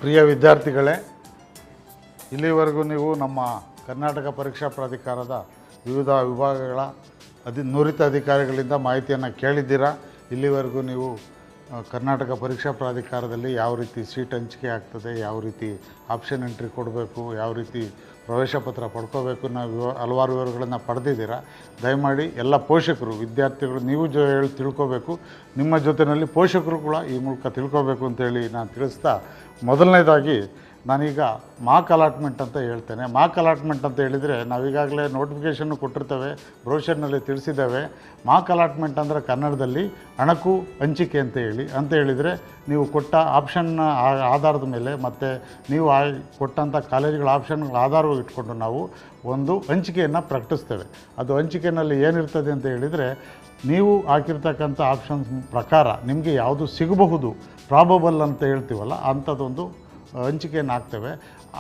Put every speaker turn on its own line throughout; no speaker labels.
ಪ್ರಿಯ ವಿದ್ಯಾರ್ಥಿಗಳೇ, ಇಲ್ಲಿವರೆಗೂ ನೀವು ನಮ್ಮ ಕರ್ನಾಟಕ ಪರೀಕ್ಷಾ ಪ್ರಾಧಿಕಾರದ ವಿವಿಧ ವಿಭಾಗಗಳ ನುರಿತ ಅಧಿಕಾರಿಗಳಿಂದ ಮಾಹಿತಿಯನ್ನು ಕೇಳಿದ್ದೀರಾ. ಇಲ್ಲಿವರೆಗೂ ನೀವು ಕರ್ನಾಟಕ ಪರೀಕ್ಷಾ ಪ್ರಾಧಿಕಾರದಲ್ಲಿ ಯಾವ ರೀತಿ ಸೀಟ್ ಹಂಚಿಕೆ ಆಗ್ತದೆ, ಯಾವ ರೀತಿ ಆಪ್ಷನ್ ಎಂಟ್ರಿ ಕೊಡಬೇಕು, ಯಾವ ರೀತಿ ಪ್ರವೇಶ ಪತ್ರ ಪಡ್ಕೋಬೇಕು ನಾವು ಹಲವಾರು ವಿವರಗಳನ್ನು ಪಡೆದಿದ್ದೀರಾ. ದಯಮಾಡಿ ಎಲ್ಲ ಪೋಷಕರು, ವಿದ್ಯಾರ್ಥಿಗಳು ನೀವು ತಿಳ್ಕೋಬೇಕು, ನಿಮ್ಮ ಜೊತೆಯಲ್ಲಿ ಪೋಷಕರು ಕೂಡ ಈ ಮೂಲಕ ತಿಳ್ಕೋಬೇಕು ಅಂತೇಳಿ ನಾನು ತಿಳಿಸ್ತಾ, ಮೊದಲನೇದಾಗಿ ನಾನೀಗ ಮಾರ್ಕ್ ಅಲಾಟ್ಮೆಂಟ್ ಅಂತ ಹೇಳ್ತೇನೆ. ಮಾರ್ಕ್ ಅಲಾಟ್ಮೆಂಟ್ ಅಂತ ಹೇಳಿದರೆ ನಾವೀಗಾಗಲೇ ನೋಟಿಫಿಕೇಷನ್ನು ಕೊಟ್ಟಿರ್ತೇವೆ, ಬ್ರೋಷರ್ನಲ್ಲಿ ತಿಳಿಸಿದ್ದೇವೆ. ಮಾರ್ಕ್ ಅಲಾಟ್ಮೆಂಟ್ ಅಂದರೆ ಕನ್ನಡದಲ್ಲಿ ಅಣಕು ಹಂಚಿಕೆ ಅಂತ ಹೇಳಿದರೆ ನೀವು ಕೊಟ್ಟ ಆಪ್ಷನ್ನ ಆಧಾರದ ಮೇಲೆ ಮತ್ತು ನೀವು ಕೊಟ್ಟಂಥ ಕಾಲೇಜುಗಳ ಆಪ್ಷನ್ಗಳ ಆಧಾರವಾಗಿ ಇಟ್ಕೊಂಡು ನಾವು ಒಂದು ಹಂಚಿಕೆಯನ್ನು ಪ್ರಕಟಿಸ್ತೇವೆ. ಅದು ಹಂಚಿಕೆಯಲ್ಲಿ ಏನಿರ್ತದೆ ಅಂತ ಹೇಳಿದರೆ, ನೀವು ಹಾಕಿರ್ತಕ್ಕಂಥ ಆಪ್ಷನ್ಸ್ ಪ್ರಕಾರ ನಿಮಗೆ ಯಾವುದು ಸಿಗಬಹುದು, ಪ್ರಾಬಬಲ್ ಅಂತ ಹೇಳ್ತೀವಲ್ಲ, ಅಂಥದ್ದೊಂದು ಹಂಚಿಕೆಯನ್ನು ಹಾಕ್ತೇವೆ.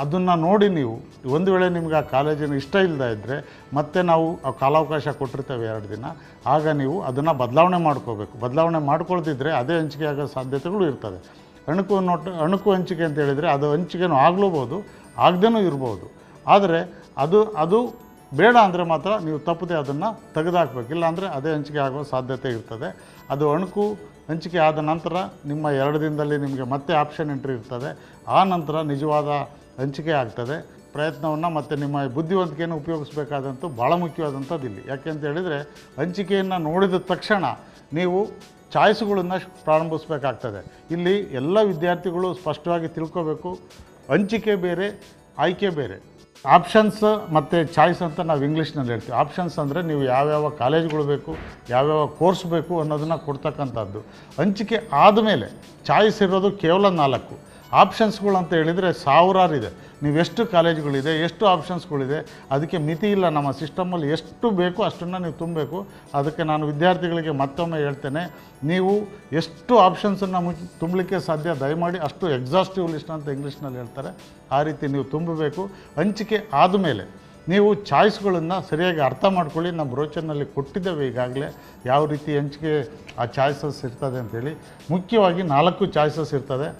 ಅದನ್ನು ನೋಡಿ ನೀವು ಒಂದು ವೇಳೆ ನಿಮ್ಗೆ ಆ ಕಾಲೇಜಿನ ಇಷ್ಟ ಇಲ್ಲದೆ ಇದ್ದರೆ ಮತ್ತೆ ನಾವು ಕಾಲಾವಕಾಶ ಕೊಟ್ಟಿರ್ತೇವೆ 2 ದಿನ. ಆಗ ನೀವು ಅದನ್ನು ಬದಲಾವಣೆ ಮಾಡ್ಕೋಬೇಕು. ಬದಲಾವಣೆ ಮಾಡ್ಕೊಳ್ತಿದ್ರೆ ಅದೇ ಹಂಚಿಕೆ ಆಗೋ ಸಾಧ್ಯತೆಗಳು ಇರ್ತದೆ. ಅಣಕು ಹಂಚಿಕೆ ಅಂತ ಹೇಳಿದರೆ ಅದು ಹಂಚಿಕೆನೂ ಆಗ್ಲೂಬೋದು, ಆಗದೇನೂ ಇರ್ಬೋದು. ಆದರೆ ಅದು ಬೇಡ ಅಂದರೆ ಮಾತ್ರ ನೀವು ತಪ್ಪದೆ ಅದನ್ನು ತೆಗೆದುಹಾಕಬೇಕು. ಇಲ್ಲಾಂದರೆ ಅದೇ ಹಂಚಿಕೆ ಆಗೋ ಸಾಧ್ಯತೆ ಇರ್ತದೆ. ಅದು ಅಣಕು ಹಂಚಿಕೆ ಆದ ನಂತರ ನಿಮ್ಮ 2 ದಿನದಲ್ಲಿ ನಿಮಗೆ ಮತ್ತೆ ಆಪ್ಷನ್ ಎಂಟ್ರಿ ಇರ್ತದೆ. ಆ ನಂತರ ನಿಜವಾದ ಹಂಚಿಕೆ ಆಗ್ತದೆ. ಪ್ರಯತ್ನವನ್ನು ಮತ್ತು ನಿಮ್ಮ ಬುದ್ಧಿವಂತಿಕೆಯನ್ನು ಉಪಯೋಗಿಸಬೇಕಾದಂಥ ಭಾಳ ಮುಖ್ಯವಾದಂಥದ್ದು ಇಲ್ಲಿ. ಯಾಕೆಂತ ಹೇಳಿದರೆ, ಹಂಚಿಕೆಯನ್ನು ನೋಡಿದ ತಕ್ಷಣ ನೀವು ಚಾಯ್ಸ್ಗಳನ್ನು ಪ್ರಾರಂಭಿಸಬೇಕಾಗ್ತದೆ. ಇಲ್ಲಿ ಎಲ್ಲ ವಿದ್ಯಾರ್ಥಿಗಳು ಸ್ಪಷ್ಟವಾಗಿ ತಿಳ್ಕೋಬೇಕು, ಹಂಚಿಕೆ ಬೇರೆ, ಆಯ್ಕೆ ಬೇರೆ. ಆಪ್ಷನ್ಸ್ ಮತ್ತು ಚಾಯ್ಸ್ ಅಂತ ನಾವು ಇಂಗ್ಲೀಷ್ನಲ್ಲಿ ಹೇಳ್ತೀವಿ. ಆಪ್ಷನ್ಸ್ ಅಂದರೆ ನೀವು ಯಾವ್ಯಾವ ಕಾಲೇಜುಗಳು ಬೇಕು, ಯಾವ್ಯಾವ ಕೋರ್ಸ್ ಬೇಕು ಅನ್ನೋದನ್ನು ಕೊಡ್ತಕ್ಕಂಥದ್ದು. ಹಂಚಿಕೆ ಆದಮೇಲೆ ಚಾಯ್ಸ್ ಇರೋದು ಕೇವಲ 4. ಆಪ್ಷನ್ಸ್ಗಳು ಅಂತ ಹೇಳಿದರೆ ಸಾವಿರಾರಿದೆ. ನೀವು ಎಷ್ಟು ಕಾಲೇಜುಗಳಿದೆ, ಎಷ್ಟು ಆಪ್ಷನ್ಸ್ಗಳಿದೆ, ಅದಕ್ಕೆ ಮಿತಿ ಇಲ್ಲ. ನಮ್ಮ ಸಿಸ್ಟಮಲ್ಲಿ ಎಷ್ಟು ಬೇಕು ಅಷ್ಟನ್ನು ನೀವು ತುಂಬಬೇಕು. ಅದಕ್ಕೆ ನಾನು ವಿದ್ಯಾರ್ಥಿಗಳಿಗೆ ಮತ್ತೊಮ್ಮೆ ಹೇಳ್ತೇನೆ, ನೀವು ಎಷ್ಟು ಆಪ್ಷನ್ಸನ್ನು ತುಂಬಲಿಕ್ಕೆ ಸಾಧ್ಯ ದಯಮಾಡಿ ಅಷ್ಟು ಎಕ್ಸಾಸ್ಟಿವ್ ಲಿಸ್ಟ್ ಅಂತ ಇಂಗ್ಲೀಷ್ನಲ್ಲಿ ಹೇಳ್ತಾರೆ, ಆ ರೀತಿ ನೀವು ತುಂಬಬೇಕು. ಹಂಚಿಕೆ ಆದಮೇಲೆ ನೀವು ಚಾಯ್ಸ್ಗಳನ್ನು ಸರಿಯಾಗಿ ಅರ್ಥ ಮಾಡ್ಕೊಳ್ಳಿ. ನಮ್ಮ ಬ್ರೋಚರ್ನಲ್ಲಿ ಕೊಟ್ಟಿದ್ದೇವೆ ಈಗಾಗಲೇ ಯಾವ ರೀತಿ ಹಂಚಿಕೆ ಆ ಚಾಯ್ಸಸ್ ಇರ್ತದೆ ಅಂಥೇಳಿ. ಮುಖ್ಯವಾಗಿ 4 ಚಾಯ್ಸಸ್ ಇರ್ತದೆ.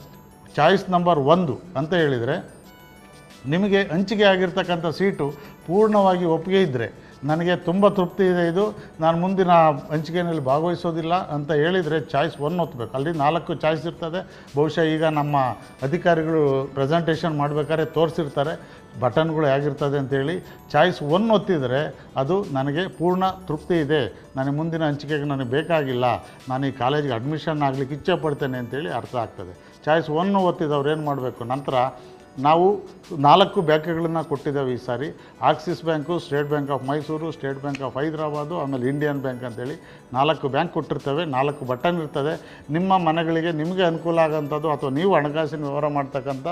ಚಾಯ್ಸ್ ನಂಬರ್ 1 ಅಂತ ಹೇಳಿದರೆ, ನಿಮಗೆ ಹಂಚಿಕೆ ಆಗಿರ್ತಕ್ಕಂಥ ಸೀಟು ಪೂರ್ಣವಾಗಿ ಒಪ್ಪಿಗೆ ಇದ್ದರೆ, ನನಗೆ ತುಂಬ ತೃಪ್ತಿ ಇದೆ, ಇದು ನಾನು ಮುಂದಿನ ಹಂಚಿಕೆಯಲ್ಲಿ ಭಾಗವಹಿಸೋದಿಲ್ಲ ಅಂತ ಹೇಳಿದರೆ ಚಾಯ್ಸ್ 1 ಒತ್ತಬೇಕು. ಅಲ್ಲಿ 4 ಚಾಯ್ಸ್ ಇರ್ತದೆ. ಬಹುಶಃ ಈಗ ನಮ್ಮ ಅಧಿಕಾರಿಗಳು ಪ್ರೆಸೆಂಟೇಷನ್ ಮಾಡಬೇಕಾದ್ರೆ ತೋರಿಸಿರ್ತಾರೆ ಬಟನ್ಗಳು ಹೇಗಿರ್ತದೆ ಅಂತೇಳಿ. ಚಾಯ್ಸ್ 1 ಒತ್ತಿದರೆ ಅದು ನನಗೆ ಪೂರ್ಣ ತೃಪ್ತಿ ಇದೆ, ನನಗೆ ಮುಂದಿನ ಹಂಚಿಕೆಗೆ ನನಗೆ ಬೇಕಾಗಿಲ್ಲ, ನಾನು ಈ ಕಾಲೇಜಿಗೆ ಅಡ್ಮಿಷನ್ ಆಗಲಿಕ್ಕೆ ಇಚ್ಛೆ ಪಡ್ತೇನೆ ಅಂತೇಳಿ ಅರ್ಥ ಆಗ್ತದೆ. ಚಾಯ್ಸ್ 1 ಒತ್ತಿದವ್ರು ಏನು ಮಾಡಬೇಕು, ನಂತರ ನಾವು 4 ಬ್ಯಾಂಕ್ಗಳನ್ನು ಕೊಟ್ಟಿದ್ದೇವೆ ಈ ಸಾರಿ. Axis bank, state bank of Mysore, state bank of Hyderabad, ಆಮೇಲೆ ಇಂಡಿಯನ್ ಬ್ಯಾಂಕ್ ಅಂತೇಳಿ 4 ಬ್ಯಾಂಕ್ ಕೊಟ್ಟಿರ್ತೇವೆ. 4 ಬಟನ್ ಇರ್ತದೆ. ನಿಮ್ಮ ಮನೆಗಳಿಗೆ ನಿಮಗೆ ಅನುಕೂಲ ಆಗೋಂಥದ್ದು ಅಥವಾ ನೀವು ಹಣಕಾಸಿನ ವ್ಯವಹಾರ ಮಾಡ್ತಕ್ಕಂಥ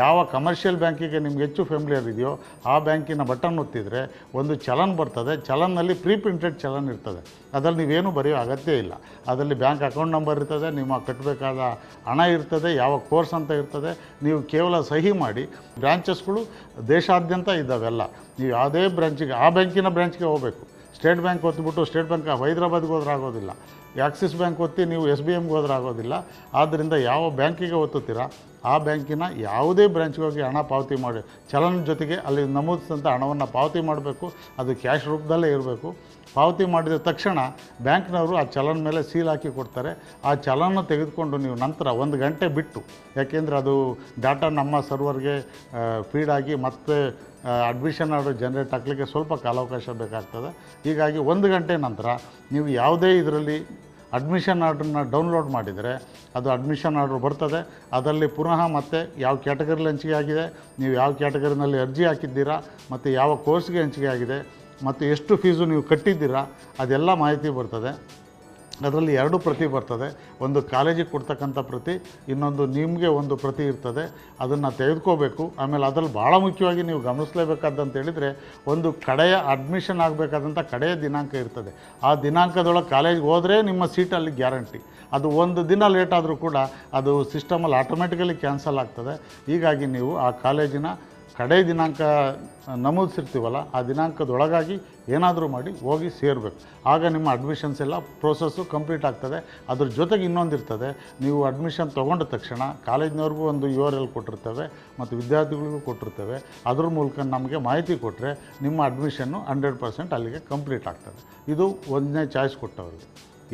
ಯಾವ ಕಮರ್ಷಿಯಲ್ ಬ್ಯಾಂಕಿಗೆ ನಿಮ್ಗೆ ಹೆಚ್ಚು ಫೆಮಿಲಿಯರ್ ಇದೆಯೋ ಆ ಬ್ಯಾಂಕಿನ ಬಟನ್ ಒತ್ತಿದರೆ ಒಂದು ಚಲನ್ ಬರ್ತದೆ. ಚಲನ್ನಲ್ಲಿ ಪ್ರೀ ಪ್ರಿಂಟೆಡ್ ಚಲನ್ ಇರ್ತದೆ. ಅದರಲ್ಲಿ ನೀವೇನು ಬರೆಯೋ ಅಗತ್ಯ ಇಲ್ಲ. ಅದರಲ್ಲಿ ಬ್ಯಾಂಕ್ ಅಕೌಂಟ್ ನಂಬರ್ ಇರ್ತದೆ, ನಿಮ್ಮ ಕಟ್ಟಬೇಕಾದ ಹಣ ಇರ್ತದೆ, ಯಾವ ಕೋರ್ಸ್ ಅಂತ ಇರ್ತದೆ. ನೀವು ಕೇವಲ ಸಹಿ ಮಾಡಿ. ಬ್ರಾಂಚಸ್ಗಳು ದೇಶಾದ್ಯಂತ ಇದ್ದಾವೆಲ್ಲ. ನೀವು ಯಾವುದೇ ಬ್ರಾಂಚಿಗೆ, ಆ ಬ್ಯಾಂಕಿನ ಬ್ರಾಂಚ್ಗೆ ಹೋಗಬೇಕು. ಸ್ಟೇಟ್ ಬ್ಯಾಂಕ್ ಒತ್ತಿಬಿಟ್ಟು ಸ್ಟೇಟ್ ಬ್ಯಾಂಕ್ ಆಫ್ ಹೈದರಾಬಾದ್ಗೆ ಹೋದ್ರೆ ಆಗೋದಿಲ್ಲ. ಆಕ್ಸಿಸ್ ಬ್ಯಾಂಕ್ ಒತ್ತಿ ನೀವು SBMಗೆ ಹೋದ್ರೆ ಆಗೋದಿಲ್ಲ. ಆದ್ದರಿಂದ ಯಾವ ಬ್ಯಾಂಕಿಗೆ ಒತ್ತುತ್ತೀರಾ ಆ ಬ್ಯಾಂಕಿನ ಯಾವುದೇ ಬ್ರಾಂಚ್ಗೆ ಹೋಗಿ ಹಣ ಪಾವತಿ ಮಾಡಿ, ಚಲನ್ ಜೊತೆಗೆ ಅಲ್ಲಿ ನಮೂದಿಸಿದಂಥ ಹಣವನ್ನು ಪಾವತಿ ಮಾಡಬೇಕು. ಅದು ಕ್ಯಾಶ್ ರೂಪದಲ್ಲೇ ಇರಬೇಕು. ಪಾವತಿ ಮಾಡಿದ ತಕ್ಷಣ ಬ್ಯಾಂಕ್ನವರು ಆ ಚಲನ್ ಮೇಲೆ ಸೀಲ್ ಹಾಕಿ ಕೊಡ್ತಾರೆ. ಆ ಚಲನ ತೆಗೆದುಕೊಂಡು ನೀವು ನಂತರ 1 ಗಂಟೆ ಬಿಟ್ಟು, ಯಾಕೆಂದರೆ ಅದು ಡಾಟಾ ನಮ್ಮ ಸರ್ವರ್ಗೆ ಫೀಡಾಗಿ ಮತ್ತೆ ಅಡ್ಮಿಷನ್ ಆರ್ಡರ್ ಜನ್ರೇಟ್ ಆಗಲಿಕ್ಕೆ ಸ್ವಲ್ಪ ಕಾಲಾವಕಾಶ ಬೇಕಾಗ್ತದೆ. ಹೀಗಾಗಿ 1 ಗಂಟೆ ನಂತರ ನೀವು ಯಾವುದೇ ಇದರಲ್ಲಿ ಅಡ್ಮಿಷನ್ ಆರ್ಡ್ರನ್ನ ಡೌನ್ಲೋಡ್ ಮಾಡಿದರೆ ಅದು ಅಡ್ಮಿಷನ್ ಆರ್ಡ್ರ್ ಬರ್ತದೆ. ಅದರಲ್ಲಿ ಪುನಃ ಮತ್ತೆ ಯಾವ ಕ್ಯಾಟಗರಿಲಿ ಹಂಚಿಕೆ ಆಗಿದೆ, ನೀವು ಯಾವ ಕ್ಯಾಟಗರಿನಲ್ಲಿ ಅರ್ಜಿ ಹಾಕಿದ್ದೀರಾ, ಮತ್ತು ಯಾವ ಕೋರ್ಸ್ಗೆ ಹಂಚಿಕೆ ಆಗಿದೆ, ಮತ್ತು ಎಷ್ಟು ಫೀಸು ನೀವು ಕಟ್ಟಿದ್ದೀರಾ, ಅದೆಲ್ಲ ಮಾಹಿತಿ ಬರ್ತದೆ. ಅದರಲ್ಲಿ 2 ಪ್ರತಿ ಬರ್ತದೆ. ಒಂದು ಕಾಲೇಜಿಗೆ ಕೊಡ್ತಕ್ಕಂಥ ಪ್ರತಿ, ಇನ್ನೊಂದು ನಿಮಗೆ ಒಂದು ಪ್ರತಿ ಇರ್ತದೆ. ಅದನ್ನು ತೆಗೆದುಕೋಬೇಕು. ಆಮೇಲೆ ಅದರಲ್ಲಿ ಭಾಳ ಮುಖ್ಯವಾಗಿ ನೀವು ಗಮನಿಸಲೇಬೇಕಾದಂತ ಹೇಳಿದರೆ, ಒಂದು ಕಡೆಯ ಅಡ್ಮಿಷನ್ ಆಗಬೇಕಾದಂಥ ಕಡೆಯ ದಿನಾಂಕ ಇರ್ತದೆ. ಆ ದಿನಾಂಕದೊಳಗೆ ಕಾಲೇಜ್ಗೆ ಹೋದರೆ ನಿಮ್ಮ ಸೀಟಲ್ಲಿ ಗ್ಯಾರಂಟಿ. ಅದು 1 ದಿನ ಲೇಟ್ ಆದರೂ ಕೂಡ ಅದು ಸಿಸ್ಟಮಲ್ಲಿ ಆಟೋಮೆಟಿಕಲಿ ಕ್ಯಾನ್ಸಲ್ ಆಗ್ತದೆ. ಹೀಗಾಗಿ ನೀವು ಆ ಕಾಲೇಜಿನ ಕಡೆ ದಿನಾಂಕ ನಮೂದಿಸಿರ್ತೀವಲ್ಲ ಆ ದಿನಾಂಕದೊಳಗಾಗಿ ಏನಾದರೂ ಮಾಡಿ ಹೋಗಿ ಸೇರಬೇಕು. ಆಗ ನಿಮ್ಮ ಅಡ್ಮಿಷನ್ಸ್ ಎಲ್ಲ ಪ್ರೋಸೆಸ್ಸು ಕಂಪ್ಲೀಟ್ ಆಗ್ತದೆ. ಅದ್ರ ಜೊತೆಗೆ ಇನ್ನೊಂದಿರ್ತದೆ, ನೀವು ಅಡ್ಮಿಷನ್ ತೊಗೊಂಡ ತಕ್ಷಣ ಕಾಲೇಜಿನವ್ರಿಗೂ ಒಂದು URL ಕೊಟ್ಟಿರ್ತೇವೆ ಮತ್ತು ವಿದ್ಯಾರ್ಥಿಗಳಿಗೂ ಕೊಟ್ಟಿರ್ತೇವೆ. ಅದ್ರ ಮೂಲಕ ನಮಗೆ ಮಾಹಿತಿ ಕೊಟ್ಟರೆ ನಿಮ್ಮ ಅಡ್ಮಿಷನ್ನು 100% ಅಲ್ಲಿಗೆ ಕಂಪ್ಲೀಟ್ ಆಗ್ತದೆ. ಇದು ಒಂದನೇ ಚಾಯ್ಸ್ ಕೊಟ್ಟವ್ರಿಗೆ.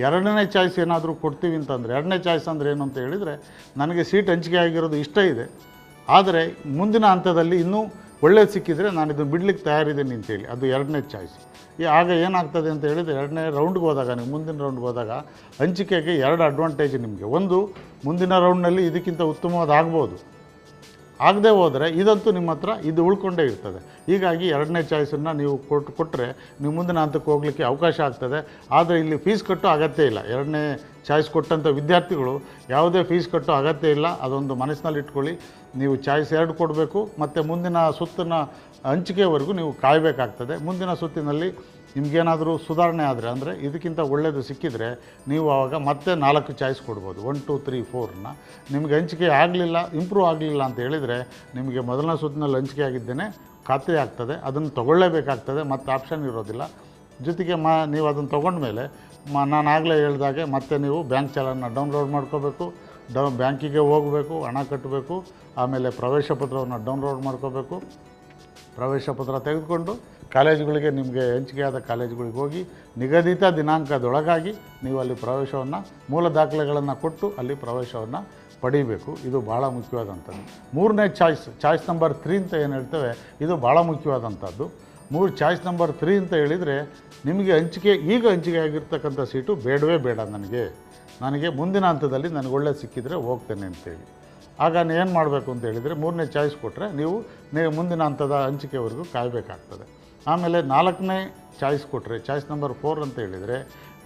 ಎರಡನೇ ಚಾಯ್ಸ್ ಏನಾದರೂ ಕೊಡ್ತೀವಿ ಅಂತಂದರೆ, ಎರಡನೇ ಚಾಯ್ಸ್ ಅಂದರೆ ಏನು ಅಂತ ಹೇಳಿದರೆ, ನನಗೆ ಸೀಟ್ ಹಂಚಿಕೆ ಆಗಿರೋದು ಇಷ್ಟ ಇದೆ, ಆದರೆ ಮುಂದಿನ ಹಂತದಲ್ಲಿ ಇನ್ನೂ ಒಳ್ಳೇದು ಸಿಕ್ಕಿದರೆ ನಾನು ಇದನ್ನು ಬಿಡ್ಲಿಕ್ಕೆ ತಯಾರಿದ್ದೀನಿ ಅಂತೇಳಿ, ಅದು ಎರಡನೇ ಚಾಯ್ಸ್. ಆಗ ಏನಾಗ್ತದೆ ಅಂತ ಹೇಳಿದರೆ, ಎರಡನೇ ರೌಂಡ್ಗೆ ಹೋದಾಗ, ನೀವು ಮುಂದಿನ ರೌಂಡ್ಗೆ ಹೋದಾಗ ಹಂಚಿಕೆಗೆ ಎರಡು ಅಡ್ವಾಂಟೇಜ್ ನಿಮಗೆ. ಒಂದು, ಮುಂದಿನ ರೌಂಡ್ನಲ್ಲಿ ಇದಕ್ಕಿಂತ ಉತ್ತಮವಾದ ಆಗ್ಬೋದು, ಆಗದೆ ಹೋದರೆ ಇದಂತೂ ನಿಮ್ಮ ಹತ್ರ ಇದು ಉಳ್ಕೊಂಡೇ ಇರ್ತದೆ. ಹೀಗಾಗಿ ಎರಡನೇ ಚಾಯ್ಸನ್ನು ನೀವು ಕೊಟ್ಟರೆ ನೀವು ಮುಂದಿನ ಹಂತಕ್ಕೆ ಹೋಗಲಿಕ್ಕೆ ಅವಕಾಶ ಆಗ್ತದೆ. ಆದರೆ ಇಲ್ಲಿ ಫೀಸ್ ಕಟ್ಟೋ ಅಗತ್ಯ ಇಲ್ಲ. ಎರಡನೇ ಚಾಯ್ಸ್ ಕೊಟ್ಟಂಥ ವಿದ್ಯಾರ್ಥಿಗಳು ಯಾವುದೇ ಫೀಸ್ ಕಟ್ಟೋ ಅಗತ್ಯ ಇಲ್ಲ. ಅದೊಂದು ಮನಸ್ಸಿನಲ್ಲಿ ಇಟ್ಕೊಳ್ಳಿ. ನೀವು ಚಾಯ್ಸ್ 2 ಕೊಡಬೇಕು ಮತ್ತು ಮುಂದಿನ ಸುತ್ತಿನ ಹಂಚಿಕೆವರೆಗೂ ನೀವು ಕಾಯಬೇಕಾಗ್ತದೆ. ಮುಂದಿನ ಸುತ್ತಿನಲ್ಲಿ ನಿಮಗೇನಾದರೂ ಸುಧಾರಣೆ ಆದರೆ, ಅಂದರೆ ಇದಕ್ಕಿಂತ ಒಳ್ಳೆಯದು ಸಿಕ್ಕಿದರೆ, ನೀವು ಆವಾಗ ಮತ್ತೆ 4 ಚಾಯ್ಸ್ ಕೊಡ್ಬೋದು. 1 2 3 4ನ ನಿಮಗೆ ಹಂಚಿಕೆ ಆಗಲಿಲ್ಲ, ಇಂಪ್ರೂವ್ ಆಗಲಿಲ್ಲ ಅಂತ ಹೇಳಿದರೆ, ನಿಮಗೆ ಮೊದಲನೇ ಸುತ್ತಿನಲ್ಲಿ ಹಂಚಿಕೆ ಆಗಿದ್ದೇನೆ ಖಾತ್ರಿ ಆಗ್ತದೆ. ಅದನ್ನು ತೊಗೊಳ್ಳೇಬೇಕಾಗ್ತದೆ, ಮತ್ತು ಆಪ್ಷನ್ ಇರೋದಿಲ್ಲ. ಜೊತೆಗೆ ನೀವು ಅದನ್ನು ತೊಗೊಂಡ್ಮೇಲೆ ನಾನು ಆಗಲೇ ಹೇಳಿದಾಗೆ ಮತ್ತೆ ನೀವು ಬ್ಯಾಂಕ್ ಚಾಲನ್ನ ಡೌನ್ಲೋಡ್ ಮಾಡ್ಕೋಬೇಕು. ಬ್ಯಾಂಕಿಗೆ ಹೋಗಬೇಕು, ಹಣ ಕಟ್ಟಬೇಕು. ಆಮೇಲೆ ಪ್ರವೇಶ ಪತ್ರವನ್ನು ಡೌನ್ಲೋಡ್ ಮಾಡ್ಕೋಬೇಕು. ಪ್ರವೇಶ ಪತ್ರ ತೆಗೆದುಕೊಂಡು ಕಾಲೇಜುಗಳಿಗೆ, ನಿಮಗೆ ಹಂಚಿಕೆಯಾದ ಕಾಲೇಜುಗಳಿಗೆ ಹೋಗಿ ನಿಗದಿತ ದಿನಾಂಕದೊಳಗಾಗಿ ನೀವು ಅಲ್ಲಿ ಪ್ರವೇಶವನ್ನು, ಮೂಲ ದಾಖಲೆಗಳನ್ನು ಕೊಟ್ಟು ಅಲ್ಲಿ ಪ್ರವೇಶವನ್ನು ಪಡೀಬೇಕು. ಇದು ಭಾಳ ಮುಖ್ಯವಾದಂಥದ್ದು. ಮೂರನೇ ಚಾಯ್ಸ್ ನಂಬರ್ 3 ಅಂತ ಏನು ಹೇಳ್ತೇವೆ, ಇದು ಭಾಳ ಮುಖ್ಯವಾದಂಥದ್ದು. ಚಾಯ್ಸ್ ನಂಬರ್ 3 ಅಂತ ಹೇಳಿದರೆ, ನಿಮಗೆ ಈಗ ಹಂಚಿಕೆ ಆಗಿರ್ತಕ್ಕಂಥ ಸೀಟು ಬೇಡವೇ ಬೇಡ, ನನಗೆ ಮುಂದಿನ ಹಂತದಲ್ಲಿ ನನಗೆ ಒಳ್ಳೆಯದು ಸಿಕ್ಕಿದರೆ ಹೋಗ್ತೇನೆ ಅಂತೇಳಿ. ಆಗ ಏನು ಮಾಡಬೇಕು ಅಂತ ಹೇಳಿದರೆ, ಮೂರನೇ ಚಾಯ್ಸ್ ಕೊಟ್ಟರೆ ನೀವು ಮುಂದಿನ ಹಂತದ ಹಂಚಿಕೆವರೆಗೂ ಕಾಯಬೇಕಾಗ್ತದೆ. ಆಮೇಲೆ 4ನೇ ಚಾಯ್ಸ್ ಕೊಟ್ಟರೆ, ಚಾಯ್ಸ್ ನಂಬರ್ 4 ಅಂತ ಹೇಳಿದರೆ,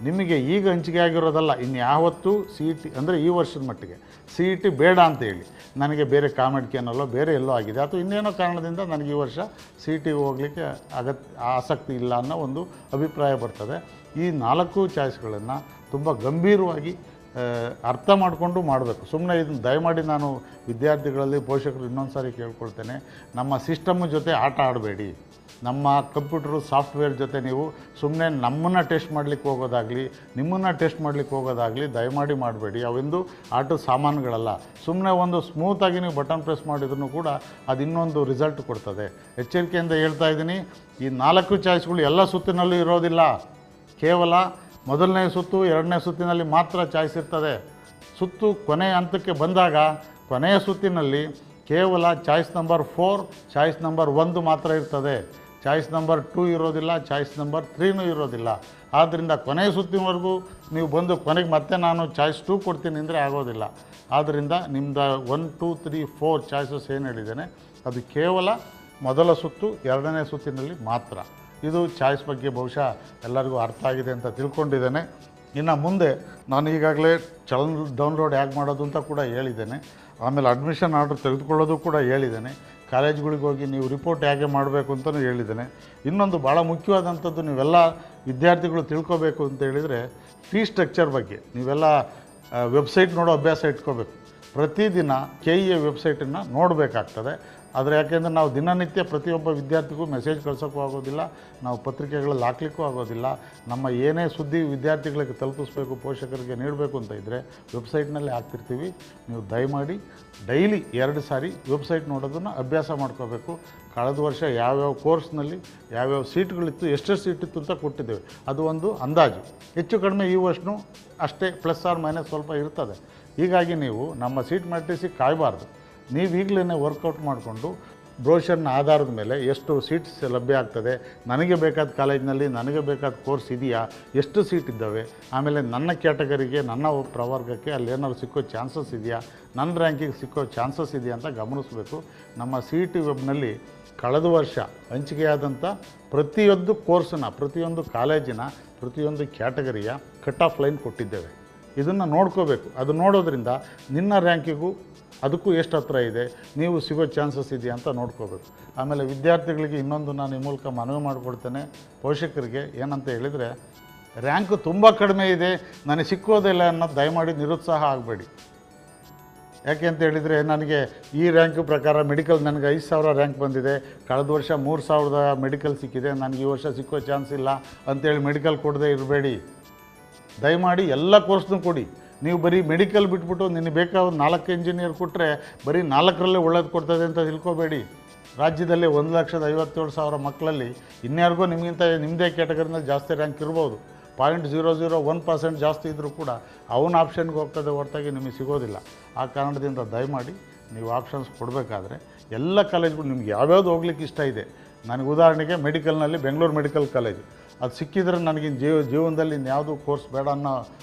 ನಿಮಗೆ ಈಗ ಹಂಚಿಕೆ ಆಗಿರೋದಲ್ಲ, ಇನ್ಯಾವತ್ತೂ CET ಅಂದರೆ ಈ ವರ್ಷದ ಮಟ್ಟಿಗೆ CET ಬೇಡ ಅಂತ ಹೇಳಿ, ನನಗೆ ಬೇರೆ ಕಾಮೆಡ್ಕೇನಲ್ಲೋ ಬೇರೆ ಎಲ್ಲೋ ಆಗಿದೆ ಅಥವಾ ಇನ್ನೇನೋ ಕಾರಣದಿಂದ ನನಗೆ ಈ ವರ್ಷ CETಗೆ ಹೋಗಲಿಕ್ಕೆ ಆಸಕ್ತಿ ಇಲ್ಲ ಅನ್ನೋ ಒಂದು ಅಭಿಪ್ರಾಯ ಬರ್ತದೆ. ಈ 4 ಚಾಯ್ಸ್ಗಳನ್ನು ತುಂಬ ಗಂಭೀರವಾಗಿ ಅರ್ಥ ಮಾಡಿಕೊಂಡು ಮಾಡಬೇಕು. ಸುಮ್ಮನೆ ಇದನ್ನು ದಯಮಾಡಿ ನಾನು ವಿದ್ಯಾರ್ಥಿಗಳಲ್ಲಿ, ಪೋಷಕರು ಇನ್ನೊಂದು ಸಾರಿ ಕೇಳ್ಕೊಳ್ತೇನೆ, ನಮ್ಮ ಸಿಸ್ಟಮ್ ಜೊತೆ ಆಟ ಆಡಬೇಡಿ. ನಮ್ಮ ಕಂಪ್ಯೂಟರು ಸಾಫ್ಟ್ವೇರ್ ಜೊತೆ ನೀವು ಸುಮ್ಮನೆ ನಮ್ಮನ್ನು ಟೆಸ್ಟ್ ಮಾಡಲಿಕ್ಕೆ ಹೋಗೋದಾಗಲಿ, ನಿಮ್ಮನ್ನು ಟೆಸ್ಟ್ ಮಾಡಲಿಕ್ಕೆ ಹೋಗೋದಾಗಲಿ ದಯಮಾಡಿ ಮಾಡಬೇಡಿ. ಅವೆಂದು ಆಟದ ಸಾಮಾನುಗಳಲ್ಲ. ಸುಮ್ಮನೆ ಒಂದು ಸ್ಮೂತಾಗಿ ನೀವು ಬಟನ್ ಪ್ರೆಸ್ ಮಾಡಿದ್ರೂ ಕೂಡ ಅದು ಇನ್ನೊಂದು ರಿಸಲ್ಟ್ ಕೊಡ್ತದೆ. ಎಚ್ಚರಿಕೆಯಿಂದ ಹೇಳ್ತಾ ಇದ್ದೀನಿ, ಈ 4 ಚಾಯ್ಸ್ಗಳು ಎಲ್ಲ ಸುತ್ತಿನಲ್ಲೂ ಇರೋದಿಲ್ಲ. ಕೇವಲ ಮೊದಲನೇ ಸುತ್ತು, ಎರಡನೇ ಸುತ್ತಿನಲ್ಲಿ ಮಾತ್ರ ಚಾಯ್ಸ್ ಇರ್ತದೆ. ಸುತ್ತು ಕೊನೆಯ ಹಂತಕ್ಕೆ ಬಂದಾಗ, ಕೊನೆಯ ಸುತ್ತಿನಲ್ಲಿ ಕೇವಲ ಚಾಯ್ಸ್ ನಂಬರ್ 4, ಚಾಯ್ಸ್ ನಂಬರ್ 1 ಮಾತ್ರ ಇರ್ತದೆ. ಚಾಯ್ಸ್ ನಂಬರ್ 2 ಇರೋದಿಲ್ಲ, ಚಾಯ್ಸ್ ನಂಬರ್ 3 ಇರೋದಿಲ್ಲ. ಆದ್ದರಿಂದ ಕೊನೆಯ ಸುತ್ತಿನವರೆಗೂ ನೀವು ಬಂದು ಕೊನೆಗೆ ಮತ್ತೆ ನಾನು ಚಾಯ್ಸ್ 2 ಕೊಡ್ತೀನಿ ಅಂದರೆ ಆಗೋದಿಲ್ಲ. ಆದ್ದರಿಂದ ನಿಮ್ಮದು 1 2 3 4 ಚಾಯ್ಸಸ್ ಏನು ಹೇಳಿದ್ದೇನೆ ಅದು ಕೇವಲ ಮೊದಲ ಸುತ್ತು, ಎರಡನೇ ಸುತ್ತಿನಲ್ಲಿ ಮಾತ್ರ. ಇದು ಚಾಯ್ಸ್ ಬಗ್ಗೆ ಬಹುಶಃ ಎಲ್ಲರಿಗೂ ಅರ್ಥ ಆಗಿದೆ ಅಂತ ತಿಳ್ಕೊಂಡಿದ್ದೇನೆ. ಇನ್ನು ಮುಂದೆ ನಾನು ಈಗಾಗಲೇ ಡೌನ್ಲೋಡ್ ಹೇಗೆ ಮಾಡೋದು ಅಂತ ಕೂಡ ಹೇಳಿದ್ದೇನೆ. ಆಮೇಲೆ ಅಡ್ಮಿಷನ್ ಆರ್ಡರ್ ತೆಗೆದುಕೊಳ್ಳೋದು ಕೂಡ ಹೇಳಿದ್ದೇನೆ. ಕಾಲೇಜುಗಳಿಗೆ ಹೋಗಿ ನೀವು ರಿಪೋರ್ಟ್ ಹೇಗೆ ಮಾಡಬೇಕು ಅಂತಲೂ ಹೇಳಿದ್ದೇನೆ. ಇನ್ನೊಂದು ಭಾಳ ಮುಖ್ಯವಾದಂಥದ್ದು ನೀವೆಲ್ಲ ವಿದ್ಯಾರ್ಥಿಗಳು ತಿಳ್ಕೊಬೇಕು ಅಂತ ಹೇಳಿದರೆ, ಫೀ ಸ್ಟ್ರಕ್ಚರ್ ಬಗ್ಗೆ ನೀವೆಲ್ಲ ವೆಬ್ಸೈಟ್ ನೋಡೋ ಅಭ್ಯಾಸ ಇಟ್ಕೋಬೇಕು. ಪ್ರತಿದಿನ KEA ವೆಬ್ಸೈಟನ್ನು ನೋಡಬೇಕಾಗ್ತದೆ. ಆದರೆ ಯಾಕೆಂದರೆ ನಾವು ದಿನನಿತ್ಯ ಪ್ರತಿಯೊಬ್ಬ ವಿದ್ಯಾರ್ಥಿಗೂ ಮೆಸೇಜ್ ಕಳ್ಸೋಕ್ಕೂ ಆಗೋದಿಲ್ಲ, ನಾವು ಪತ್ರಿಕೆಗಳಲ್ಲಿ ಹಾಕ್ಲಿಕ್ಕೂ ಆಗೋದಿಲ್ಲ. ನಮ್ಮ ಏನೇ ಸುದ್ದಿ ವಿದ್ಯಾರ್ಥಿಗಳಿಗೆ ತಲುಪಿಸ್ಬೇಕು, ಪೋಷಕರಿಗೆ ನೀಡಬೇಕು ಅಂತ ಇದ್ದರೆ ವೆಬ್ಸೈಟ್ನಲ್ಲೇ ಹಾಕ್ತಿರ್ತೀವಿ. ನೀವು ದಯಮಾಡಿ ಡೈಲಿ 2 ಸಾರಿ ವೆಬ್ಸೈಟ್ ನೋಡೋದನ್ನು ಅಭ್ಯಾಸ ಮಾಡ್ಕೋಬೇಕು. ಕಳೆದ ವರ್ಷ ಯಾವ್ಯಾವ ಕೋರ್ಸ್ನಲ್ಲಿ ಯಾವ್ಯಾವ ಸೀಟ್ಗಳಿತ್ತು, ಎಷ್ಟೆಷ್ಟು ಸೀಟಿತ್ತು ಅಂತ ಕೊಟ್ಟಿದ್ದೇವೆ. ಅದು ಒಂದು ಅಂದಾಜು. ಹೆಚ್ಚು ಕಡಿಮೆ ಈ ವರ್ಷವೂ ಅಷ್ಟೇ, ಪ್ಲಸ್ ಆರ್ ಮೈನಸ್ ಸ್ವಲ್ಪ ಇರ್ತದೆ. ಹೀಗಾಗಿ ನೀವು ನಮ್ಮ ಸೀಟ್ ಮ್ಯಾಟ್ರಿಕ್ಸಿಗೆ ಕಾಯಬಾರ್ದು. ನೀವು ಈಗಲೇ ವರ್ಕೌಟ್ ಮಾಡಿಕೊಂಡು ಬ್ರೋಷರ್ನ ಆಧಾರದ ಮೇಲೆ ಎಷ್ಟು ಸೀಟ್ಸ್ ಲಭ್ಯ ಆಗ್ತದೆ, ನನಗೆ ಬೇಕಾದ ಕಾಲೇಜಿನಲ್ಲಿ ನನಗೆ ಬೇಕಾದ ಕೋರ್ಸ್ ಇದೆಯಾ, ಎಷ್ಟು ಸೀಟ್ ಇದ್ದಾವೆ, ಆಮೇಲೆ ನನ್ನ ಕ್ಯಾಟಗರಿಗೆ, ನನ್ನ ಪ್ರವರ್ಗಕ್ಕೆ ಅಲ್ಲಿ ಏನಾದ್ರು ಸಿಕ್ಕೋ ಚಾನ್ಸಸ್ ಇದೆಯಾ, ನನ್ನ ರ್ಯಾಂಕಿಗೆ ಸಿಕ್ಕೋ ಚಾನ್ಸಸ್ ಇದೆಯಾ ಅಂತ ಗಮನಿಸಬೇಕು. ನಮ್ಮ CET ವೆಬ್ನಲ್ಲಿ ಕಳೆದ ವರ್ಷ ಹಂಚಿಕೆಯಾದಂಥ ಪ್ರತಿಯೊಂದು ಕೋರ್ಸನ್ನ, ಪ್ರತಿಯೊಂದು ಕಾಲೇಜಿನ, ಪ್ರತಿಯೊಂದು ಕ್ಯಾಟಗರಿಯ ಕಟ್ ಆಫ್ ಲೈನ್ ಕೊಟ್ಟಿದ್ದೇವೆ. ಇದನ್ನು ನೋಡ್ಕೋಬೇಕು. ಅದು ನೋಡೋದ್ರಿಂದ ನಿನ್ನ ರ್ಯಾಂಕಿಗೂ ಅದಕ್ಕೂ ಎಷ್ಟು ಹತ್ರ ಇದೆ, ನೀವು ಸಿಗೋ ಚಾನ್ಸಸ್ ಇದೆಯಾ ಅಂತ ನೋಡ್ಕೋಬೇಕು. ಆಮೇಲೆ ವಿದ್ಯಾರ್ಥಿಗಳಿಗೆ ಇನ್ನೊಂದು ನಾನು ಈ ಮೂಲಕ ಮನವಿ ಮಾಡಿಕೊಡ್ತೇನೆ, ಪೋಷಕರಿಗೆ ಏನಂತ ಹೇಳಿದರೆ, ರ್ಯಾಂಕು ತುಂಬ ಕಡಿಮೆ ಇದೆ, ನನಗೆ ಸಿಕ್ಕೋದಿಲ್ಲ ಅನ್ನೋದು ದಯಮಾಡಿ ನಿರುತ್ಸಾಹ ಆಗಬೇಡಿ. ಯಾಕೆ ಅಂತ ಹೇಳಿದರೆ ನನಗೆ ಈ ರ್ಯಾಂಕ್ ಪ್ರಕಾರ ಮೆಡಿಕಲ್ ನನಗೆ 5,000 ರ್ಯಾಂಕ್ ಬಂದಿದೆ, ಕಳೆದ ವರ್ಷ 3,000 ಮೆಡಿಕಲ್ ಸಿಕ್ಕಿದೆ, ನನಗೆ ಈ ವರ್ಷ ಸಿಕ್ಕೋ ಚಾನ್ಸ್ ಇಲ್ಲ ಅಂತೇಳಿ ಮೆಡಿಕಲ್ ಕೊಡದೆ ಇರಬೇಡಿ. ದಯಮಾಡಿ ಎಲ್ಲ ಕೋರ್ಸ್ನೂ ಕೊಡಿ. ನೀವು ಬರೀ ಮೆಡಿಕಲ್ ಬಿಟ್ಬಿಟ್ಟು ನಿನಗೆ ಬೇಕಾದ 4 ಇಂಜಿನಿಯರ್ ಕೊಟ್ಟರೆ ಬರೀ 4ರಲ್ಲೇ ಒಳ್ಳೇದು ಕೊಡ್ತದೆ ಅಂತ ತಿಳ್ಕೊಬೇಡಿ. ರಾಜ್ಯದಲ್ಲಿ 1,57,000 ಮಕ್ಕಳಲ್ಲಿ ಇನ್ಯಾರಿಗೋ ನಿಮಗಿಂತ ನಿಮ್ಮದೇ ಕ್ಯಾಟಗರಿನಲ್ಲಿ ಜಾಸ್ತಿ ರ್ಯಾಂಕ್ ಇರ್ಬೋದು, 0.001% ಜಾಸ್ತಿ ಇದ್ದರೂ ಕೂಡ ಅವನ ಆಪ್ಷನ್ಗೆ ಹೋಗ್ತದೆ ಹೊರತಾಗಿ ನಿಮಗೆ ಸಿಗೋದಿಲ್ಲ. ಆ ಕಾರಣದಿಂದ ದಯಮಾಡಿ ನೀವು ಆಪ್ಷನ್ಸ್ ಕೊಡಬೇಕಾದ್ರೆ ಎಲ್ಲ ಕಾಲೇಜ್ಗಳು ನಿಮ್ಗೆ ಯಾವ್ಯಾವುದು ಹೋಗ್ಲಿಕ್ಕೆ ಇಷ್ಟ ಇದೆ. ನನಗೆ ಉದಾಹರಣೆಗೆ ಮೆಡಿಕಲ್ನಲ್ಲಿ ಬೆಂಗಳೂರು ಮೆಡಿಕಲ್ ಕಾಲೇಜು ಅದು ಸಿಕ್ಕಿದ್ರೆ ನನಗೆ ಜೀವನದಲ್ಲಿ ಇನ್ಯಾವುದು ಕೋರ್ಸ್ ಬೇಡ ಅನ್ನೋ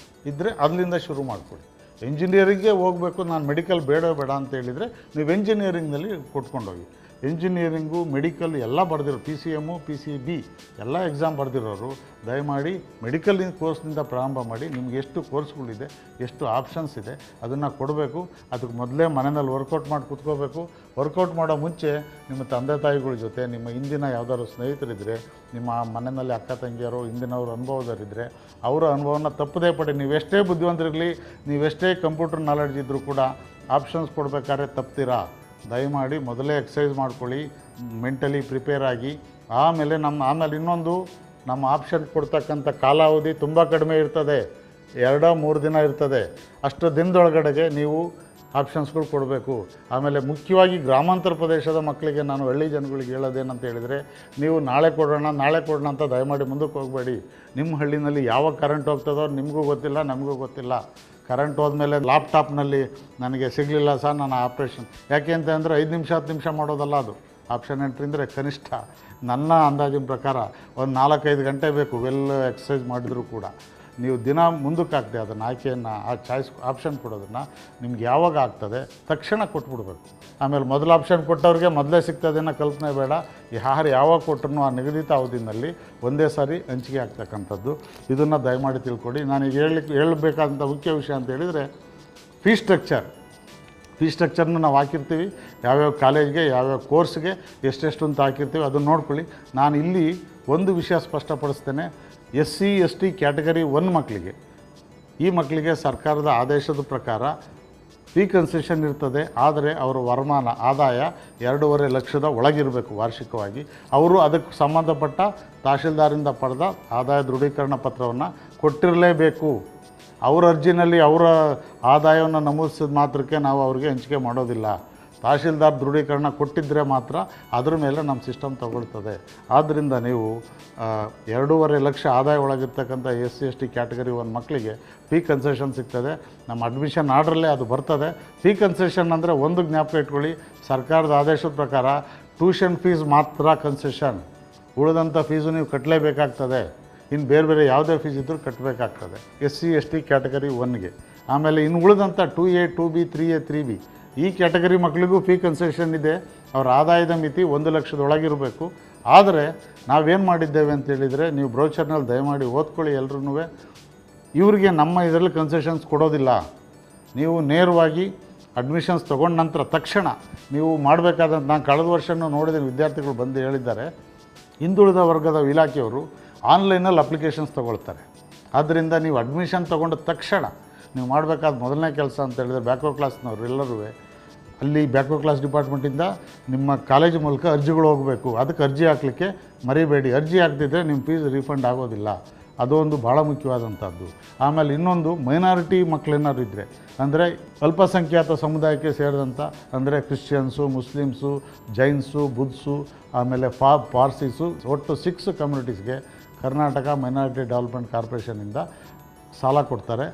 ಇದ್ದರೆ ಅಲ್ಲಿಂದ ಶುರು ಮಾಡಿಕೊಡಿ. ಎಂಜಿನಿಯರಿಂಗ್ಗೆ ಹೋಗಬೇಕು, ನಾನು ಮೆಡಿಕಲ್ ಬೇಡ ಅಂತ ಹೇಳಿದರೆ ನೀವು ಎಂಜಿನಿಯರಿಂಗ್ನಲ್ಲಿ ಕೊಟ್ಕೊಂಡೋಗಿ. ಎಂಜಿನಿಯರಿಂಗು ಮೆಡಿಕಲ್ ಎಲ್ಲ ಬರೆದಿರೋ PCM PCB ಎಲ್ಲ ಎಕ್ಸಾಮ್ ಬರೆದಿರೋರು ದಯಮಾಡಿ ಮೆಡಿಕಲ್ ಕೋರ್ಸ್ನಿಂದ ಪ್ರಾರಂಭ ಮಾಡಿ. ನಿಮ್ಗೆ ಎಷ್ಟು ಕೋರ್ಸ್ಗಳಿದೆ, ಎಷ್ಟು ಆಪ್ಷನ್ಸ್ ಇದೆ ಅದನ್ನು ಕೊಡಬೇಕು. ಅದಕ್ಕೆ ಮೊದಲೇ ಮನೆಯಲ್ಲಿ ವರ್ಕೌಟ್ ಮಾಡಿ ಕೂತ್ಕೋಬೇಕು. ವರ್ಕೌಟ್ ಮಾಡೋ ಮುಂಚೆ ನಿಮ್ಮ ತಂದೆ ತಾಯಿಗಳ ಜೊತೆ, ನಿಮ್ಮ ಹಿಂದಿನ ಯಾವುದಾದ್ರು ಸ್ನೇಹಿತರಿದ್ದರೆ, ನಿಮ್ಮ ಮನೆಯಲ್ಲಿ ಅಕ್ಕ ತಂಗಿಯರು ಹಿಂದಿನವರು ಅನುಭವದವರಿದ್ದರೆ ಅವರ ಅನುಭವನ ತಪ್ಪದೇ ಪಡಿ. ನೀವೆಷ್ಟೇ ಬುದ್ಧಿವಂತರಿರಲಿ, ನೀವೆಷ್ಟೇ ಕಂಪ್ಯೂಟರ್ ನಾಲೆಡ್ಜ್ ಇದ್ದರೂ ಕೂಡ ಆಪ್ಷನ್ಸ್ ಕೊಡಬೇಕಾದ್ರೆ ತಪ್ತೀರಾ. ದಯಮಾಡಿ ಮೊದಲೇ ಎಕ್ಸಸೈಸ್ ಮಾಡ್ಕೊಳ್ಳಿ, ಮೆಂಟಲಿ ಪ್ರಿಪೇರ್ ಆಗಿ. ಆಮೇಲೆ ಇನ್ನೊಂದು ನಮ್ಮ ಆಪ್ಷನ್ ಕೊಡ್ತಕ್ಕಂಥ ಕಾಲಾವಧಿ ತುಂಬ ಕಡಿಮೆ ಇರ್ತದೆ, 2-3 ದಿನ ಇರ್ತದೆ. ಅಷ್ಟು ದಿನದೊಳಗಡೆಗೆ ನೀವು ಆಪ್ಷನ್ಸ್ಗಳು ಕೊಡಬೇಕು. ಆಮೇಲೆ ಮುಖ್ಯವಾಗಿ ಗ್ರಾಮಾಂತರ ಪ್ರದೇಶದ ಮಕ್ಕಳಿಗೆ ನಾನು ಹಳ್ಳಿ ಜನಗಳಿಗೆ ಹೇಳೋದೇನಂತ ಹೇಳಿದರೆ, ನೀವು ನಾಳೆ ಕೊಡೋಣ ಅಂತ ದಯಮಾಡಿ ಮುಂದಕ್ಕೆ ಹೋಗಬೇಡಿ. ನಿಮ್ಮ ಹಳ್ಳಿನಲ್ಲಿ ಯಾವಾಗ ಕರೆಂಟ್ ಹೋಗ್ತದೋ ನಿಮಗೂ ಗೊತ್ತಿಲ್ಲ, ನಮಗೂ ಗೊತ್ತಿಲ್ಲ. ಕರೆಂಟ್ ಹೋದ್ಮೇಲೆ ಲ್ಯಾಪ್ಟಾಪ್ನಲ್ಲಿ ನನಗೆ ಸಿಗಲಿಲ್ಲ ಸರ್ ನಾನು ಆಪ್ರೇಷನ್, ಯಾಕೆ ಅಂತ ಅಂದರೆ 5 ನಿಮಿಷ 10 ನಿಮಿಷ ಮಾಡೋದಲ್ಲ ಅದು. ಆಪ್ಷನ್ ಎಂಟ್ರಿ ಅಂದರೆ ಕನಿಷ್ಠ ನನ್ನ ಅಂದಾಜಿನ ಪ್ರಕಾರ ಒಂದು 4-5 ಗಂಟೆ ಬೇಕು ಎಕ್ಸಸೈಸ್ ಮಾಡಿದರೂ ಕೂಡ. ನೀವು ದಿನ ಮುಂದಕ್ಕೆ ಹಾಕ್ದೆ ಅದನ್ನು ಆಯ್ಕೆಯನ್ನು, ಆ ಚಾಯ್ಸ್ ಆಪ್ಷನ್ ಕೊಡೋದನ್ನು ನಿಮ್ಗೆ ಯಾವಾಗ ಆಗ್ತದೆ ತಕ್ಷಣ ಕೊಟ್ಬಿಡ್ಬೇಕು. ಆಮೇಲೆ ಮೊದಲು ಆಪ್ಷನ್ ಕೊಟ್ಟವ್ರಿಗೆ ಮೊದಲೇ ಸಿಗ್ತದೆ ಅನ್ನೋ ಕಲ್ಪನೆ ಬೇಡ. ಯಾವಾಗ ಕೊಟ್ಟರು ಆ ನಿಗದಿತ ಅವಧಿನಲ್ಲಿ ಒಂದೇ ಸಾರಿ ಹಂಚಿಕೆ ಆಗ್ತಕ್ಕಂಥದ್ದು. ಇದನ್ನು ದಯಮಾಡಿ ತಿಳ್ಕೊಡಿ. ನಾನು ಹೇಳಬೇಕಾದಂಥ ಮುಖ್ಯ ವಿಷಯ ಅಂತ ಹೇಳಿದರೆ ಫೀ ಸ್ಟ್ರಕ್ಚರ್ನ ನಾವು ಹಾಕಿರ್ತೀವಿ, ಯಾವ್ಯಾವ ಕಾಲೇಜ್ಗೆ ಯಾವ್ಯಾವ ಕೋರ್ಸ್ಗೆ ಎಷ್ಟೆಷ್ಟು ಅಂತ ಹಾಕಿರ್ತೀವಿ, ಅದನ್ನು ನೋಡ್ಕೊಳ್ಳಿ. ನಾನು ಇಲ್ಲಿ ಒಂದು ವಿಷಯ ಸ್ಪಷ್ಟಪಡಿಸ್ತೇನೆ. SC ST ಕ್ಯಾಟಗರಿ 1 ಮಕ್ಕಳಿಗೆ, ಈ ಮಕ್ಕಳಿಗೆ ಸರ್ಕಾರದ ಆದೇಶದ ಪ್ರಕಾರ ಫೀ ಕನ್ಸೆಷನ್ ಇರ್ತದೆ. ಆದರೆ ಅವರ ಆದಾಯ 2.5 ಲಕ್ಷದ ಒಳಗಿರಬೇಕು ವಾರ್ಷಿಕವಾಗಿ. ಅವರು ಅದಕ್ಕೆ ಸಂಬಂಧಪಟ್ಟ ತಹಶೀಲ್ದಾರಿಂದ ಪಡೆದ ಆದಾಯ ದೃಢೀಕರಣ ಪತ್ರವನ್ನು ಕೊಟ್ಟಿರಲೇಬೇಕು. ಅವರ ಅರ್ಜಿನಲ್ಲಿ ಅವರ ಆದಾಯವನ್ನು ನಮೂದಿಸಿದ ಮಾತ್ರಕ್ಕೆ ನಾವು ಅವ್ರಿಗೆ ಹಂಚಿಕೆ ಮಾಡೋದಿಲ್ಲ. ತಹಶೀಲ್ದಾರ್ ದೃಢೀಕರಣ ಕೊಟ್ಟಿದ್ದರೆ ಮಾತ್ರ ಅದ್ರ ಮೇಲೆ ನಮ್ಮ ಸಿಸ್ಟಮ್ ತಗೊಳ್ತದೆ. ಆದ್ದರಿಂದ ನೀವು 2.5 ಲಕ್ಷ ಆದಾಯ ಒಳಗಿರ್ತಕ್ಕಂಥ SC ST ಕ್ಯಾಟಗರಿ 1 ಮಕ್ಕಳಿಗೆ ಫೀ ಕನ್ಸೆಷನ್ ಸಿಗ್ತದೆ. ನಮ್ಮ ಅಡ್ಮಿಷನ್ ಆರ್ಡ್ರಲ್ಲೇ ಅದು ಬರ್ತದೆ. ಫೀ ಕನ್ಸೆಷನ್ ಅಂದರೆ ಒಂದು ಜ್ಞಾಪಕ ಇಟ್ಕೊಳ್ಳಿ, ಸರ್ಕಾರದ ಆದೇಶದ ಪ್ರಕಾರ ಟ್ಯೂಷನ್ ಫೀಸ್ ಮಾತ್ರ ಕನ್ಸೆಷನ್, ಉಳಿದಂಥ ಫೀಸು ನೀವು ಕಟ್ಟಲೇಬೇಕಾಗ್ತದೆ. ಇನ್ನು ಬೇರೆ ಯಾವುದೇ ಫೀಸ್ ಇದ್ದರೂ ಕಟ್ಟಬೇಕಾಗ್ತದೆ SC ST ಕ್ಯಾಟಗರಿ 1ಗೆ. ಆಮೇಲೆ ಇನ್ನು ಉಳಿದಂಥ 2A 2B 3A 3B ಈ ಕ್ಯಾಟಗರಿ ಮಕ್ಕಳಿಗೂ ಫೀ ಕನ್ಸೆಷನ್ ಇದೆ. ಅವರ ಆದಾಯದ ಮಿತಿ 1 ಲಕ್ಷದೊಳಗಿರಬೇಕು. ಆದರೆ ನಾವೇನು ಮಾಡಿದ್ದೇವೆ ಅಂತೇಳಿದರೆ, ನೀವು ಬ್ರೌಚರ್ನಲ್ಲಿ ದಯಮಾಡಿ ಓದ್ಕೊಳ್ಳಿ ಎಲ್ಲರೂ. ಇವರಿಗೆ ನಮ್ಮ ಇದರಲ್ಲಿ ಕನ್ಸೆಷನ್ಸ್ ಕೊಡೋದಿಲ್ಲ. ನೀವು ನೇರವಾಗಿ ಅಡ್ಮಿಷನ್ಸ್ ತೊಗೊಂಡ ನಂತರ ತಕ್ಷಣ ನೀವು ಮಾಡಬೇಕಾದಂಥ, ನಾನು ಕಳೆದ ವರ್ಷವೂ ನೋಡಿದ ವಿದ್ಯಾರ್ಥಿಗಳು ಬಂದು ಹೇಳಿದ್ದಾರೆ, ಹಿಂದುಳಿದ ವರ್ಗದ ಇಲಾಖೆಯವರು ಆನ್ಲೈನಲ್ಲಿ ಅಪ್ಲಿಕೇಶನ್ಸ್ ತೊಗೊಳ್ತಾರೆ. ಆದ್ದರಿಂದ ನೀವು ಅಡ್ಮಿಷನ್ ತೊಗೊಂಡ ತಕ್ಷಣ ನೀವು ಮಾಡಬೇಕಾದ ಮೊದಲನೇ ಕೆಲಸ ಅಂತ ಹೇಳಿದರೆ, ಬ್ಯಾಕ್ವರ್ಡ್ ಕ್ಲಾಸ್ನವ್ರು ಎಲ್ಲರೂ ಅಲ್ಲಿ ಬ್ಯಾಕ್ವರ್ಡ್ ಕ್ಲಾಸ್ ಡಿಪಾರ್ಟ್ಮೆಂಟಿಂದ ನಿಮ್ಮ ಕಾಲೇಜು ಮೂಲಕ ಅರ್ಜಿಗಳು ಹೋಗಬೇಕು. ಅದಕ್ಕೆ ಅರ್ಜಿ ಹಾಕಲಿಕ್ಕೆ ಮರಿಬೇಡಿ. ಅರ್ಜಿ ಹಾಕ್ತಿದ್ರೆ ನಿಮ್ಮ ಫೀಸ್ ರೀಫಂಡ್ ಆಗೋದಿಲ್ಲ. ಅದೊಂದು ಭಾಳ ಮುಖ್ಯವಾದಂಥದ್ದು. ಆಮೇಲೆ ಇನ್ನೊಂದು, ಮೈನಾರಿಟಿ ಮಕ್ಕಳೇನಾದ್ರು ಇದ್ದರೆ, ಅಂದರೆ ಅಲ್ಪಸಂಖ್ಯಾತ ಸಮುದಾಯಕ್ಕೆ ಸೇರಿದಂಥ, ಅಂದರೆ ಕ್ರಿಶ್ಚಿಯನ್ಸು, ಮುಸ್ಲಿಮ್ಸು, ಜೈನ್ಸು, ಬುದ್ಧು, ಆಮೇಲೆ ಪಾರ್ಸೀಸು, ಒಟ್ಟು 6 ಕಮ್ಯುನಿಟೀಸ್ಗೆ ಕರ್ನಾಟಕ ಮೈನಾರಿಟಿ ಡೆವಲಪ್ಮೆಂಟ್ ಕಾರ್ಪೊರೇಷನಿಂದ ಸಾಲ ಕೊಡ್ತಾರೆ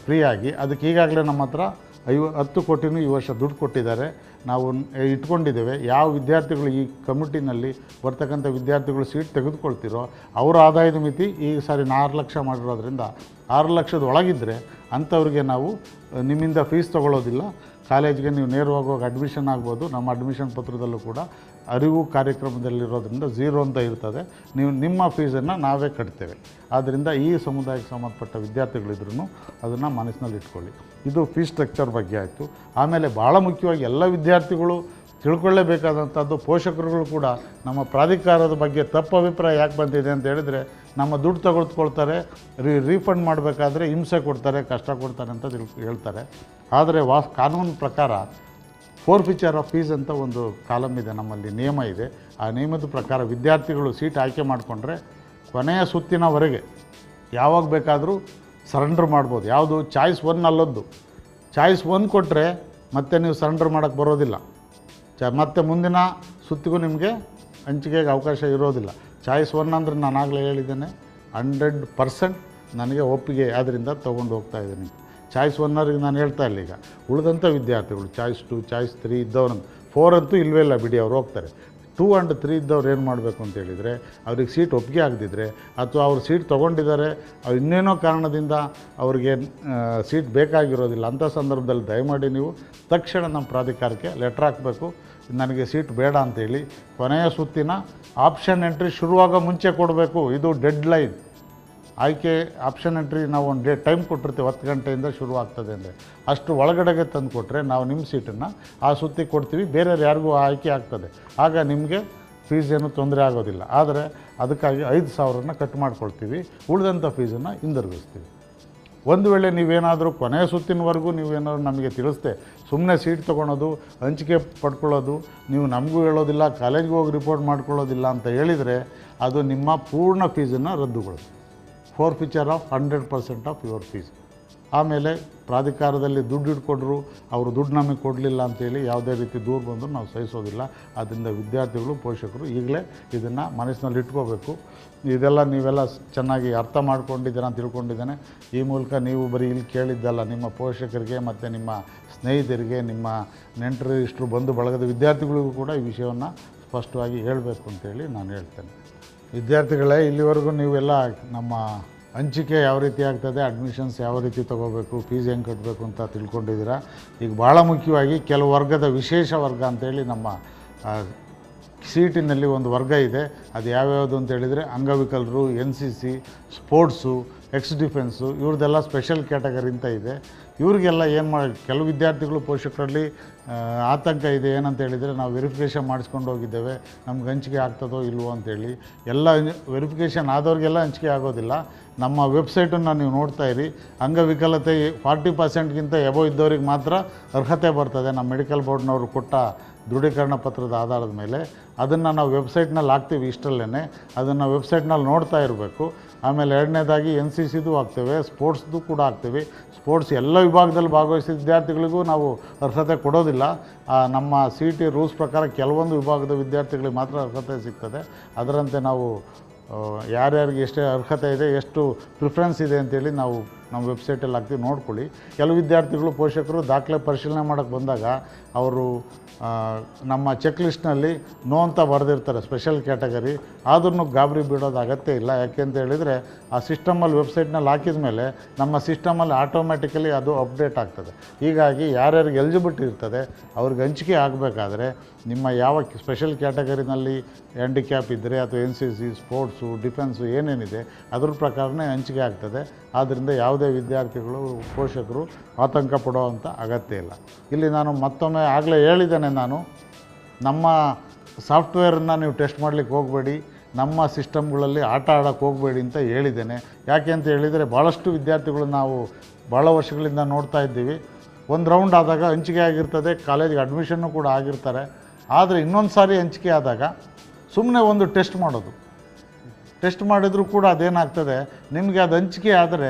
ಫ್ರೀಯಾಗಿ. ಅದಕ್ಕೆ ಈಗಾಗಲೇ ನಮ್ಮ ಹತ್ರ 10 ಕೋಟಿನೂ ಈ ವರ್ಷ ದುಡ್ಡು ಕೊಟ್ಟಿದ್ದಾರೆ. ನಾವು ಇಟ್ಕೊಂಡಿದ್ದೇವೆ. ಯಾವ ವಿದ್ಯಾರ್ಥಿಗಳು ಈ ಕಮಿಟಿನಲ್ಲಿ ಬರ್ತಕ್ಕಂಥ ವಿದ್ಯಾರ್ಥಿಗಳು ಸೀಟ್ ತೆಗೆದುಕೊಳ್ತಿರೋ ಅವರ ಆದಾಯದ ಮಿತಿ ಈ ಸಾರಿ 6 ಲಕ್ಷ ಮಾಡಿರೋದ್ರಿಂದ 6 ಲಕ್ಷದ ಒಳಗಿದ್ದರೆ ಅಂಥವ್ರಿಗೆ ನಾವು ನಿಮ್ಮಿಂದ ಫೀಸ್ ತೊಗೊಳ್ಳೋದಿಲ್ಲ. ಕಾಲೇಜ್ಗೆ ನೀವು ನೇರವಾಗಿ ಹೋಗಿ ಅಡ್ಮಿಷನ್ ಆಗ್ಬೋದು. ನಮ್ಮ ಅಡ್ಮಿಷನ್ ಪತ್ರದಲ್ಲೂ ಕೂಡ ಅರಿವು ಕಾರ್ಯಕ್ರಮದಲ್ಲಿರೋದ್ರಿಂದ 0 ಅಂತ ಇರ್ತದೆ. ನೀವು ನಿಮ್ಮ ಫೀಸನ್ನು ನಾವೇ ಕಟ್ತೇವೆ. ಆದ್ದರಿಂದ ಈ ಸಮುದಾಯಕ್ಕೆ ಸಂಬಂಧಪಟ್ಟ ವಿದ್ಯಾರ್ಥಿಗಳಿದ್ರೂ ಅದನ್ನು ಮನಸ್ಸಿನಲ್ಲಿ ಇಟ್ಕೊಳ್ಳಿ. ಇದು ಫೀಸ್ ಸ್ಟ್ರಕ್ಚರ್ ಬಗ್ಗೆ ಆಯಿತು. ಆಮೇಲೆ ಭಾಳ ಮುಖ್ಯವಾಗಿ ಎಲ್ಲ ವಿದ್ಯಾರ್ಥಿಗಳು ತಿಳ್ಕೊಳ್ಳೇಬೇಕಾದಂಥದ್ದು. ಪೋಷಕರುಗಳು ಕೂಡ ನಮ್ಮ ಪ್ರಾಧಿಕಾರದ ಬಗ್ಗೆ ತಪ್ಪು ಅಭಿಪ್ರಾಯ ಯಾಕೆ ಬಂದಿದೆ ಅಂತ ಹೇಳಿದರೆ, ನಮ್ಮ ದುಡ್ಡು ತೆಗೆದುಕೊಳ್ತಾರೆ, ರೀಫಂಡ್ ಮಾಡಬೇಕಾದ್ರೆ ಹಿಂಸೆ ಕೊಡ್ತಾರೆ, ಕಷ್ಟ ಕೊಡ್ತಾರೆ ಅಂತ ಹೇಳ್ತಾರೆ. ಆದರೆ ಕಾನೂನು ಪ್ರಕಾರ ಫೋರ್ಫಿಚರ್ ಆಫ್ ಫೀಸ್ ಅಂತ ಒಂದು ಕಾಲಮ್ ಇದೆ, ನಮ್ಮಲ್ಲಿ ನಿಯಮ ಇದೆ. ಆ ನಿಯಮದ ಪ್ರಕಾರ ವಿದ್ಯಾರ್ಥಿಗಳು ಸೀಟ್ ಆಯ್ಕೆ ಮಾಡಿಕೊಂಡ್ರೆ ಕೊನೆಯ ಸುತ್ತಿನವರೆಗೆ ಯಾವಾಗ ಬೇಕಾದರೂ ಸರೆಂಡರ್ ಮಾಡ್ಬೋದು. ಯಾವುದು ಚಾಯ್ಸ್ 1 ಅಲ್ಲದ್ದು. ಚಾಯ್ಸ್ 1 ಕೊಟ್ಟರೆ ಮತ್ತೆ ನೀವು ಸರೆಂಡರ್ ಮಾಡೋಕ್ಕೆ ಬರೋದಿಲ್ಲ. ಮತ್ತು ಮುಂದಿನ ಸುತ್ತಿಗೂ ನಿಮಗೆ ಹಂಚಿಕೆಗೆ ಅವಕಾಶ ಇರೋದಿಲ್ಲ. ಚಾಯ್ಸ್ 1 ಅಂದರೆ ನಾನು ಆಗಲೇ ಹೇಳಿದ್ದೇನೆ, 100% ನನಗೆ ಒಪ್ಪಿಗೆ ಆದ್ದರಿಂದ ತೊಗೊಂಡು ಹೋಗ್ತಾ ಇದ್ದೀನಿ. ಚಾಯ್ಸ್ 1 ನಾನು ಹೇಳ್ತಾ ಇಲ್ಲ. ಈಗ ಉಳಿದಂಥ ವಿದ್ಯಾರ್ಥಿಗಳು ಚಾಯ್ಸ್ 2, ಚಾಯ್ಸ್ 3 ಇದ್ದವ್ರು, 4 ಅಂತೂ ಇಲ್ಲವೇ ಇಲ್ಲ ಬಿಡಿ, ಅವ್ರು ಹೋಗ್ತಾರೆ. 2 and 3 ಇದ್ದವ್ರು ಏನು ಮಾಡಬೇಕು ಅಂತ ಹೇಳಿದರೆ, ಅವ್ರಿಗೆ ಸೀಟ್ ಒಪ್ಪಿಗೆ ಆಗದಿದ್ದರೆ ಅಥವಾ ಅವ್ರು ಸೀಟ್ ತೊಗೊಂಡಿದ್ದಾರೆ, ಅವ್ರು ಇನ್ನೇನೋ ಕಾರಣದಿಂದ ಅವ್ರಿಗೆ ಸೀಟ್ ಬೇಕಾಗಿರೋದಿಲ್ಲ, ಅಂಥ ಸಂದರ್ಭದಲ್ಲಿ ದಯಮಾಡಿ ನೀವು ತಕ್ಷಣ ನಮ್ಮ ಪ್ರಾಧಿಕಾರಕ್ಕೆ ಲೆಟ್ರ್ ಹಾಕಬೇಕು, ನನಗೆ ಸೀಟ್ ಬೇಡ ಅಂತೇಳಿ. ಕೊನೆಯ ಸುತ್ತಿನ ಆಪ್ಷನ್ ಎಂಟ್ರಿ ಶುರುವಾಗ ಮುಂಚೆ ಕೊಡಬೇಕು. ಇದು ಡೆಡ್ ಲೈನ್. ಆಯ್ಕೆ ಆಪ್ಷನ್ ಎಂಟ್ರಿ ನಾವು ಒಂದು ಟೈಮ್ ಕೊಟ್ಟಿರ್ತೀವಿ, 10 ಗಂಟೆಯಿಂದ ಶುರು ಆಗ್ತದೆ ಅಂದರೆ ಅಷ್ಟು ಒಳಗಡೆಗೆ ತಂದು ಕೊಟ್ಟರೆ ನಾವು ನಿಮ್ಮ ಸೀಟನ್ನು ಆ ಸುತ್ತಿಗೆ ಕೊಡ್ತೀವಿ, ಬೇರೆಯವ್ರು ಯಾರಿಗೂ ಆಯ್ಕೆ ಆಗ್ತದೆ. ಆಗ ನಿಮಗೆ ಫೀಸ್ ಏನೂ ತೊಂದರೆ ಆಗೋದಿಲ್ಲ. ಆದರೆ ಅದಕ್ಕಾಗಿ 5,000ನ ಕಟ್ ಮಾಡ್ಕೊಳ್ತೀವಿ, ಉಳಿದಂಥ ಫೀಸನ್ನು ಹಿಂದಿರುಗಿಸ್ತೀವಿ. ಒಂದು ವೇಳೆ ನೀವೇನಾದರೂ ಕೊನೆಯ ಸುತ್ತಿನವರೆಗೂ ನೀವೇನಾದ್ರು ನಮಗೆ ತಿಳಿಸ್ದೆ ಸುಮ್ಮನೆ ಸೀಟ್ ತೊಗೊಳೋದು, ಹಂಚಿಕೆ ಪಡ್ಕೊಳ್ಳೋದು, ನೀವು ನಮಗೂ ಹೇಳೋದಿಲ್ಲ, ಕಾಲೇಜ್ಗೆ ಹೋಗಿ ರಿಪೋರ್ಟ್ ಮಾಡ್ಕೊಳ್ಳೋದಿಲ್ಲ ಅಂತ ಹೇಳಿದರೆ ಅದು ನಿಮ್ಮ ಪೂರ್ಣ ಫೀಸನ್ನು ರದ್ದುಗೊಳಿಸಿ. ಫೋರ್ಫಿಚರ್ ಆಫ್ 100% ಆಫ್ ಯುವರ್ ಫೀಸ್. ಆಮೇಲೆ ಪ್ರಾಧಿಕಾರದಲ್ಲಿ ದುಡ್ಡು ಇಟ್ಕೊಡ್ರು, ಅವರು ದುಡ್ಡು ನಮಗೆ ಕೊಡಲಿಲ್ಲ ಅಂತೇಳಿ ಯಾವುದೇ ರೀತಿ ದೂರು ಬಂದರೂ ನಾವು ಸಹಿಸೋದಿಲ್ಲ. ಆದ್ದರಿಂದ ವಿದ್ಯಾರ್ಥಿಗಳು, ಪೋಷಕರು ಈಗಲೇ ಇದನ್ನು ಮನಸ್ಸಿನಲ್ಲಿ ಇಟ್ಕೋಬೇಕು. ಇದೆಲ್ಲ ನೀವೆಲ್ಲ ಚೆನ್ನಾಗಿ ಅರ್ಥ ಮಾಡ್ಕೊಂಡಿದ್ದೀರ ಅಂತ ತಿಳ್ಕೊಂಡಿದ್ದೇನೆ. ಈ ಮೂಲಕ ನೀವು ಬರೀ ಇಲ್ಲಿ ಕೇಳಿದ್ದಲ್ಲ, ನಿಮ್ಮ ಪೋಷಕರಿಗೆ ಮತ್ತು ನಿಮ್ಮ ಸ್ನೇಹಿತರಿಗೆ, ನಿಮ್ಮ ನೆಂಟರು, ಇಷ್ಟರು, ಬಂಧು ಬಳಗದ ವಿದ್ಯಾರ್ಥಿಗಳಿಗೂ ಕೂಡ ಈ ವಿಷಯವನ್ನು ಸ್ಪಷ್ಟವಾಗಿ ಹೇಳಬೇಕು ಅಂತೇಳಿ ನಾನು ಹೇಳ್ತೇನೆ. ವಿದ್ಯಾರ್ಥಿಗಳೇ, ಇಲ್ಲಿವರೆಗೂ ನೀವೆಲ್ಲ ನಮ್ಮ ಹಂಚಿಕೆ ಯಾವ ರೀತಿ ಆಗ್ತದೆ, ಅಡ್ಮಿಷನ್ಸ್ ಯಾವ ರೀತಿ ತೊಗೋಬೇಕು, ಫೀಸ್ ಹೆಂಗೆ ಕಟ್ಟಬೇಕು ಅಂತ ತಿಳ್ಕೊಂಡಿದ್ದೀರಾ. ಈಗ ಭಾಳ ಮುಖ್ಯವಾಗಿ ಕೆಲವು ವರ್ಗದ ವಿಶೇಷ ವರ್ಗ ಅಂತೇಳಿ ನಮ್ಮ ಸೀಟಿನಲ್ಲಿ ಒಂದು ವರ್ಗ ಇದೆ. ಅದು ಯಾವ್ಯಾವುದು ಅಂತೇಳಿದರೆ ಅಂಗವಿಕಲರು, NCC, ಸ್ಪೋರ್ಟ್ಸು, ಎಕ್ಸ್ ಡಿಫೆನ್ಸು, ಇವ್ರದ್ದೆಲ್ಲ ಸ್ಪೆಷಲ್ ಕ್ಯಾಟಗರಿ ಅಂತ ಇದೆ. ಇವ್ರಿಗೆಲ್ಲ ಏನು ಕೆಲವು ವಿದ್ಯಾರ್ಥಿಗಳು, ಪೋಷಕರಲ್ಲಿ ಆತಂಕ ಇದೆ. ಏನಂತ ಹೇಳಿದರೆ, ನಾವು ವೆರಿಫಿಕೇಷನ್ ಮಾಡಿಸ್ಕೊಂಡು ಹೋಗಿದ್ದೇವೆ, ನಮ್ಗೆ ಹಂಚಿಕೆ ಆಗ್ತದೋ ಇಲ್ವೋ ಅಂತೇಳಿ. ಎಲ್ಲ ವೆರಿಫಿಕೇಷನ್ ಆದವ್ರಿಗೆಲ್ಲ ಹಂಚಿಕೆ ಆಗೋದಿಲ್ಲ. ನಮ್ಮ ವೆಬ್ಸೈಟನ್ನು ನೀವು ನೋಡ್ತಾ ಇರಿ. ಅಂಗವಿಕಲತೆ 40%ಗಿಂತ ಎಬೋ ಇದ್ದವ್ರಿಗೆ ಮಾತ್ರ ಅರ್ಹತೆ ಬರ್ತದೆ. ನಮ್ಮ ಮೆಡಿಕಲ್ ಬೋರ್ಡ್ನವರು ಕೊಟ್ಟ ದೃಢೀಕರಣ ಪತ್ರದ ಆಧಾರದ ಮೇಲೆ ಅದನ್ನು ನಾವು ವೆಬ್ಸೈಟ್ನಲ್ಲಿ ಹಾಕ್ತೀವಿ. ಇಷ್ಟರಲ್ಲೇ ಅದನ್ನು ವೆಬ್ಸೈಟ್ನಲ್ಲಿ ನೋಡ್ತಾ ಇರಬೇಕು. ಆಮೇಲೆ ಎರಡನೇದಾಗಿ NCCದು ಹಾಕ್ತೇವೆ, ಸ್ಪೋರ್ಟ್ಸ್ದು ಕೂಡ ಹಾಕ್ತೀವಿ. ಸ್ಪೋರ್ಟ್ಸ್ ಎಲ್ಲ ವಿಭಾಗದಲ್ಲಿ ಭಾಗವಹಿಸಿದ ವಿದ್ಯಾರ್ಥಿಗಳಿಗೂ ನಾವು ಅರ್ಹತೆ ಕೊಡೋದಿಲ್ಲ. ನಮ್ಮ CT ರೂಲ್ಸ್ ಪ್ರಕಾರ ಕೆಲವೊಂದು ವಿಭಾಗದ ವಿದ್ಯಾರ್ಥಿಗಳಿಗೆ ಮಾತ್ರ ಅರ್ಹತೆ ಸಿಗ್ತದೆ. ಅದರಂತೆ ನಾವು ಯಾರ್ಯಾರಿಗೆ ಎಷ್ಟೇ ಅರ್ಹತೆ ಇದೆ, ಎಷ್ಟು ಪ್ರಿಫರೆನ್ಸ್ ಇದೆ ಅಂತೇಳಿ ನಾವು ನಮ್ಮ ವೆಬ್ಸೈಟಲ್ಲಿ ಹಾಕ್ತೀವಿ, ನೋಡ್ಕೊಳ್ಳಿ. ಕೆಲವು ವಿದ್ಯಾರ್ಥಿಗಳು, ಪೋಷಕರು ದಾಖಲೆ ಪರಿಶೀಲನೆ ಮಾಡೋಕ್ಕೆ ಬಂದಾಗ ಅವರು ನಮ್ಮ ಚೆಕ್ ಲಿಸ್ಟ್ನಲ್ಲಿ ನೋ ಅಂತ ಬರೆದಿರ್ತಾರೆ, ಸ್ಪೆಷಲ್ ಕ್ಯಾಟಗರಿ. ಆದ್ರೂ ಗಾಬರಿ ಬಿಡೋದು ಅಗತ್ಯ ಇಲ್ಲ. ಯಾಕೆಂತ ಹೇಳಿದರೆ, ಆ ಸಿಸ್ಟಮಲ್ಲಿ ವೆಬ್ಸೈಟ್ನಲ್ಲಿ ಹಾಕಿದ ಮೇಲೆ ನಮ್ಮ ಸಿಸ್ಟಮಲ್ಲಿ ಆಟೋಮ್ಯಾಟಿಕಲಿ ಅದು ಅಪ್ಡೇಟ್ ಆಗ್ತದೆ. ಹೀಗಾಗಿ ಯಾರ್ಯಾರಿಗೆ ಎಲಿಜಿಬಿಲಿಟಿ ಇರ್ತದೆ ಅವ್ರಿಗೆ ಹಂಚಿಕೆ ಆಗಬೇಕಾದ್ರೆ ನಿಮ್ಮ ಯಾವ ಸ್ಪೆಷಲ್ ಕ್ಯಾಟಗರಿನಲ್ಲಿ ಹ್ಯಾಂಡಿಕ್ಯಾಪ್ ಇದ್ದರೆ ಅಥವಾ NCC, ಸ್ಪೋರ್ಟ್ಸು, ಡಿಫೆನ್ಸು ಏನೇನಿದೆ ಅದ್ರ ಪ್ರಕಾರನೇ ಹಂಚಿಕೆ ಆಗ್ತದೆ. ಆದ್ದರಿಂದ ಯಾವುದೇ ವಿದ್ಯಾರ್ಥಿಗಳು, ಪೋಷಕರು ಆತಂಕ ಪಡುವಂಥ ಅಗತ್ಯ ಇಲ್ಲ. ಇಲ್ಲಿ ನಾನು ಮತ್ತೊಮ್ಮೆ ಆಗಲೇ ಹೇಳಿದ್ದೇನೆ, ನಾನು ನಮ್ಮ ಸಾಫ್ಟ್ವೇರನ್ನು ನೀವು ಟೆಸ್ಟ್ ಮಾಡಲಿಕ್ಕೆ ಹೋಗಬೇಡಿ, ನಮ್ಮ ಸಿಸ್ಟಮ್ಗಳಲ್ಲಿ ಆಟ ಆಡೋಕ್ಕೆ ಹೋಗಬೇಡಿ ಅಂತ ಹೇಳಿದ್ದೇನೆ. ಯಾಕೆ ಅಂತ ಹೇಳಿದರೆ, ಭಾಳಷ್ಟು ವಿದ್ಯಾರ್ಥಿಗಳು ನಾವು ಭಾಳ ವರ್ಷಗಳಿಂದ ನೋಡ್ತಾ ಇದ್ದೀವಿ. ಒಂದು ರೌಂಡ್ ಆದಾಗ ಹಂಚಿಕೆ ಆಗಿರ್ತದೆ, ಕಾಲೇಜಿಗೆ ಅಡ್ಮಿಷನ್ನು ಕೂಡ ಆಗಿರ್ತಾರೆ. ಆದರೆ ಇನ್ನೊಂದು ಸಾರಿ ಹಂಚಿಕೆ ಆದಾಗ ಸುಮ್ಮನೆ ಒಂದು ಟೆಸ್ಟ್ ಮಾಡೋದು. ಟೆಸ್ಟ್ ಮಾಡಿದರೂ ಕೂಡ ಅದೇನಾಗ್ತದೆ, ನಿಮಗೆ ಅದು ಹಂಚಿಕೆ ಆದರೆ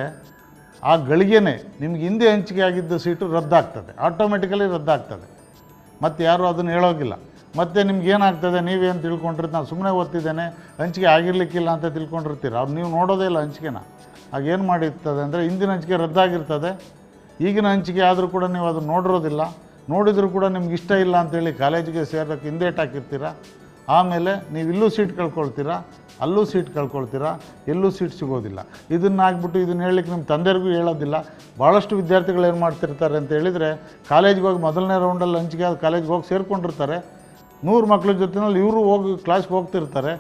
ಆ ಗಳಿಗೆನೇ ನಿಮ್ಗೆ ಹಿಂದೆ ಹಂಚಿಕೆ ಆಗಿದ್ದ ಸೀಟು ರದ್ದಾಗ್ತದೆ, ಆಟೋಮೆಟಿಕಲಿ ರದ್ದಾಗ್ತದೆ. ಮತ್ತು ಯಾರೂ ಅದನ್ನು ಹೇಳೋಗಿಲ್ಲ. ಮತ್ತು ನಿಮ್ಗೆ ಏನಾಗ್ತದೆ, ನೀವೇನು ತಿಳ್ಕೊಂಡಿರ್ತೀವಿ, ನಾನು ಸುಮ್ಮನೆ ಓದ್ತಿದ್ದೇನೆ, ಹಂಚಿಕೆ ಆಗಿರಲಿಕ್ಕಿಲ್ಲ ಅಂತ ತಿಳ್ಕೊಂಡಿರ್ತೀರ. ಅವ್ರು ನೀವು ನೋಡೋದೇ ಇಲ್ಲ ಹಂಚಿಕೆನ. ಆಗೇನು ಮಾಡಿರ್ತದೆ ಅಂದರೆ, ಹಿಂದಿನ ಹಂಚಿಕೆ ರದ್ದಾಗಿರ್ತದೆ, ಈಗಿನ ಹಂಚಿಕೆ ಆದರೂ ಕೂಡ ನೀವು ಅದನ್ನು ನೋಡಿರೋದಿಲ್ಲ. ನೋಡಿದರೂ ಕೂಡ ನಿಮ್ಗೆ ಇಷ್ಟ ಇಲ್ಲ ಅಂತೇಳಿ ಕಾಲೇಜಿಗೆ ಸೇರೋಕ್ಕೆ ಹಿಂದೇಟ್ ಹಾಕಿರ್ತೀರ. ಆಮೇಲೆ ನೀವು ಇಲ್ಲೂ ಸೀಟ್ ಕಳ್ಕೊಳ್ತೀರಾ, ಅಲ್ಲೂ ಸೀಟ್ ಕಳ್ಕೊಳ್ತೀರಾ, ಎಲ್ಲೂ ಸೀಟ್ ಸಿಗೋದಿಲ್ಲ. ಇದನ್ನಾಗ್ಬಿಟ್ಟು ಇದನ್ನು ಹೇಳಲಿಕ್ಕೆ ನಿಮ್ಮ ತಂದೆಯರಿಗೂ ಹೇಳೋದಿಲ್ಲ. ಭಾಳಷ್ಟು ವಿದ್ಯಾರ್ಥಿಗಳು ಏನು ಮಾಡ್ತಿರ್ತಾರೆ ಅಂತ ಹೇಳಿದರೆ, ಕಾಲೇಜಿಗೆ ಹೋಗಿ ಮೊದಲನೇ ರೌಂಡಲ್ಲಿ ಹಂಚಿಕೆ ಆದ ಕಾಲೇಜಿಗೆ ಹೋಗಿ ಸೇರಿಕೊಂಡಿರ್ತಾರೆ. 100 ಮಕ್ಳ ಜೊತೆನಲ್ಲಿ ಇವರು ಹೋಗಿ ಕ್ಲಾಸ್ಗೆ ಹೋಗ್ತಿರ್ತಾರೆ.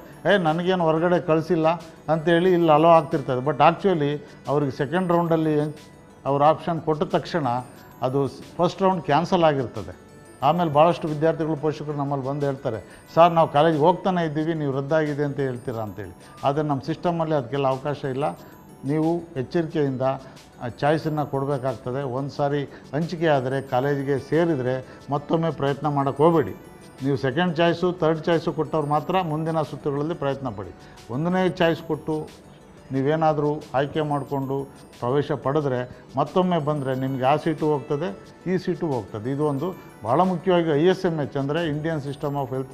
ನನಗೇನು ಹೊರಗಡೆ ಕಳಿಸಿಲ್ಲ ಅಂತೇಳಿ ಇಲ್ಲಿ ಅಲೋ ಆಗ್ತಿರ್ತದೆ. ಬಟ್ ಆ್ಯಕ್ಚುಲಿ ಅವ್ರಿಗೆ ಸೆಕೆಂಡ್ ರೌಂಡಲ್ಲಿ ಅವ್ರ ಆಪ್ಷನ್ ಕೊಟ್ಟ ತಕ್ಷಣ ಅದು ಫಸ್ಟ್ ರೌಂಡ್ ಕ್ಯಾನ್ಸಲ್ ಆಗಿರ್ತದೆ. ಆಮೇಲೆ ಭಾಳಷ್ಟು ವಿದ್ಯಾರ್ಥಿಗಳು ಪೋಷಕರು ನಮ್ಮಲ್ಲಿ ಬಂದು ಹೇಳ್ತಾರೆ, ಸರ್ ನಾವು ಕಾಲೇಜಿಗೆ ಹೋಗ್ತಾನೆ ಇದ್ದೀವಿ, ನೀವು ರದ್ದಾಗಿದೆ ಅಂತ ಹೇಳ್ತೀರಾ ಅಂತೇಳಿ. ಆದರೆ ನಮ್ಮ ಸಿಸ್ಟಮಲ್ಲಿ ಅದಕ್ಕೆಲ್ಲ ಅವಕಾಶ ಇಲ್ಲ. ನೀವು ಎಚ್ಚರಿಕೆಯಿಂದ ಚಾಯ್ಸನ್ನು ಕೊಡಬೇಕಾಗ್ತದೆ. ಒಂದು ಸಾರಿ ಹಂಚಿಕೆ ಆದರೆ ಕಾಲೇಜಿಗೆ ಸೇರಿದರೆ ಮತ್ತೊಮ್ಮೆ ಪ್ರಯತ್ನ ಮಾಡೋಕ್ಕೆ ಹೋಗಬೇಡಿ. ನೀವು ಸೆಕೆಂಡ್ ಚಾಯ್ಸು ಥರ್ಡ್ ಚಾಯ್ಸು ಕೊಟ್ಟವ್ರು ಮಾತ್ರ ಮುಂದಿನ ಸುತ್ತುಗಳಲ್ಲಿ ಪ್ರಯತ್ನ ಪಡಿ. ಒಂದನೇ ಚಾಯ್ಸ್ ಕೊಟ್ಟು ನೀವೇನಾದರೂ ಆಯ್ಕೆ ಮಾಡಿಕೊಂಡು ಪ್ರವೇಶ ಪಡೆದ್ರೆ ಮತ್ತೊಮ್ಮೆ ಬಂದರೆ ನಿಮಗೆ ಆ ಸೀಟು ಹೋಗ್ತದೆ, ಈ ಸೀಟು ಹೋಗ್ತದೆ. ಇದು ಒಂದು ಭಾಳ ಮುಖ್ಯವಾಗಿ ISMH ಅಂದರೆ Indian system of health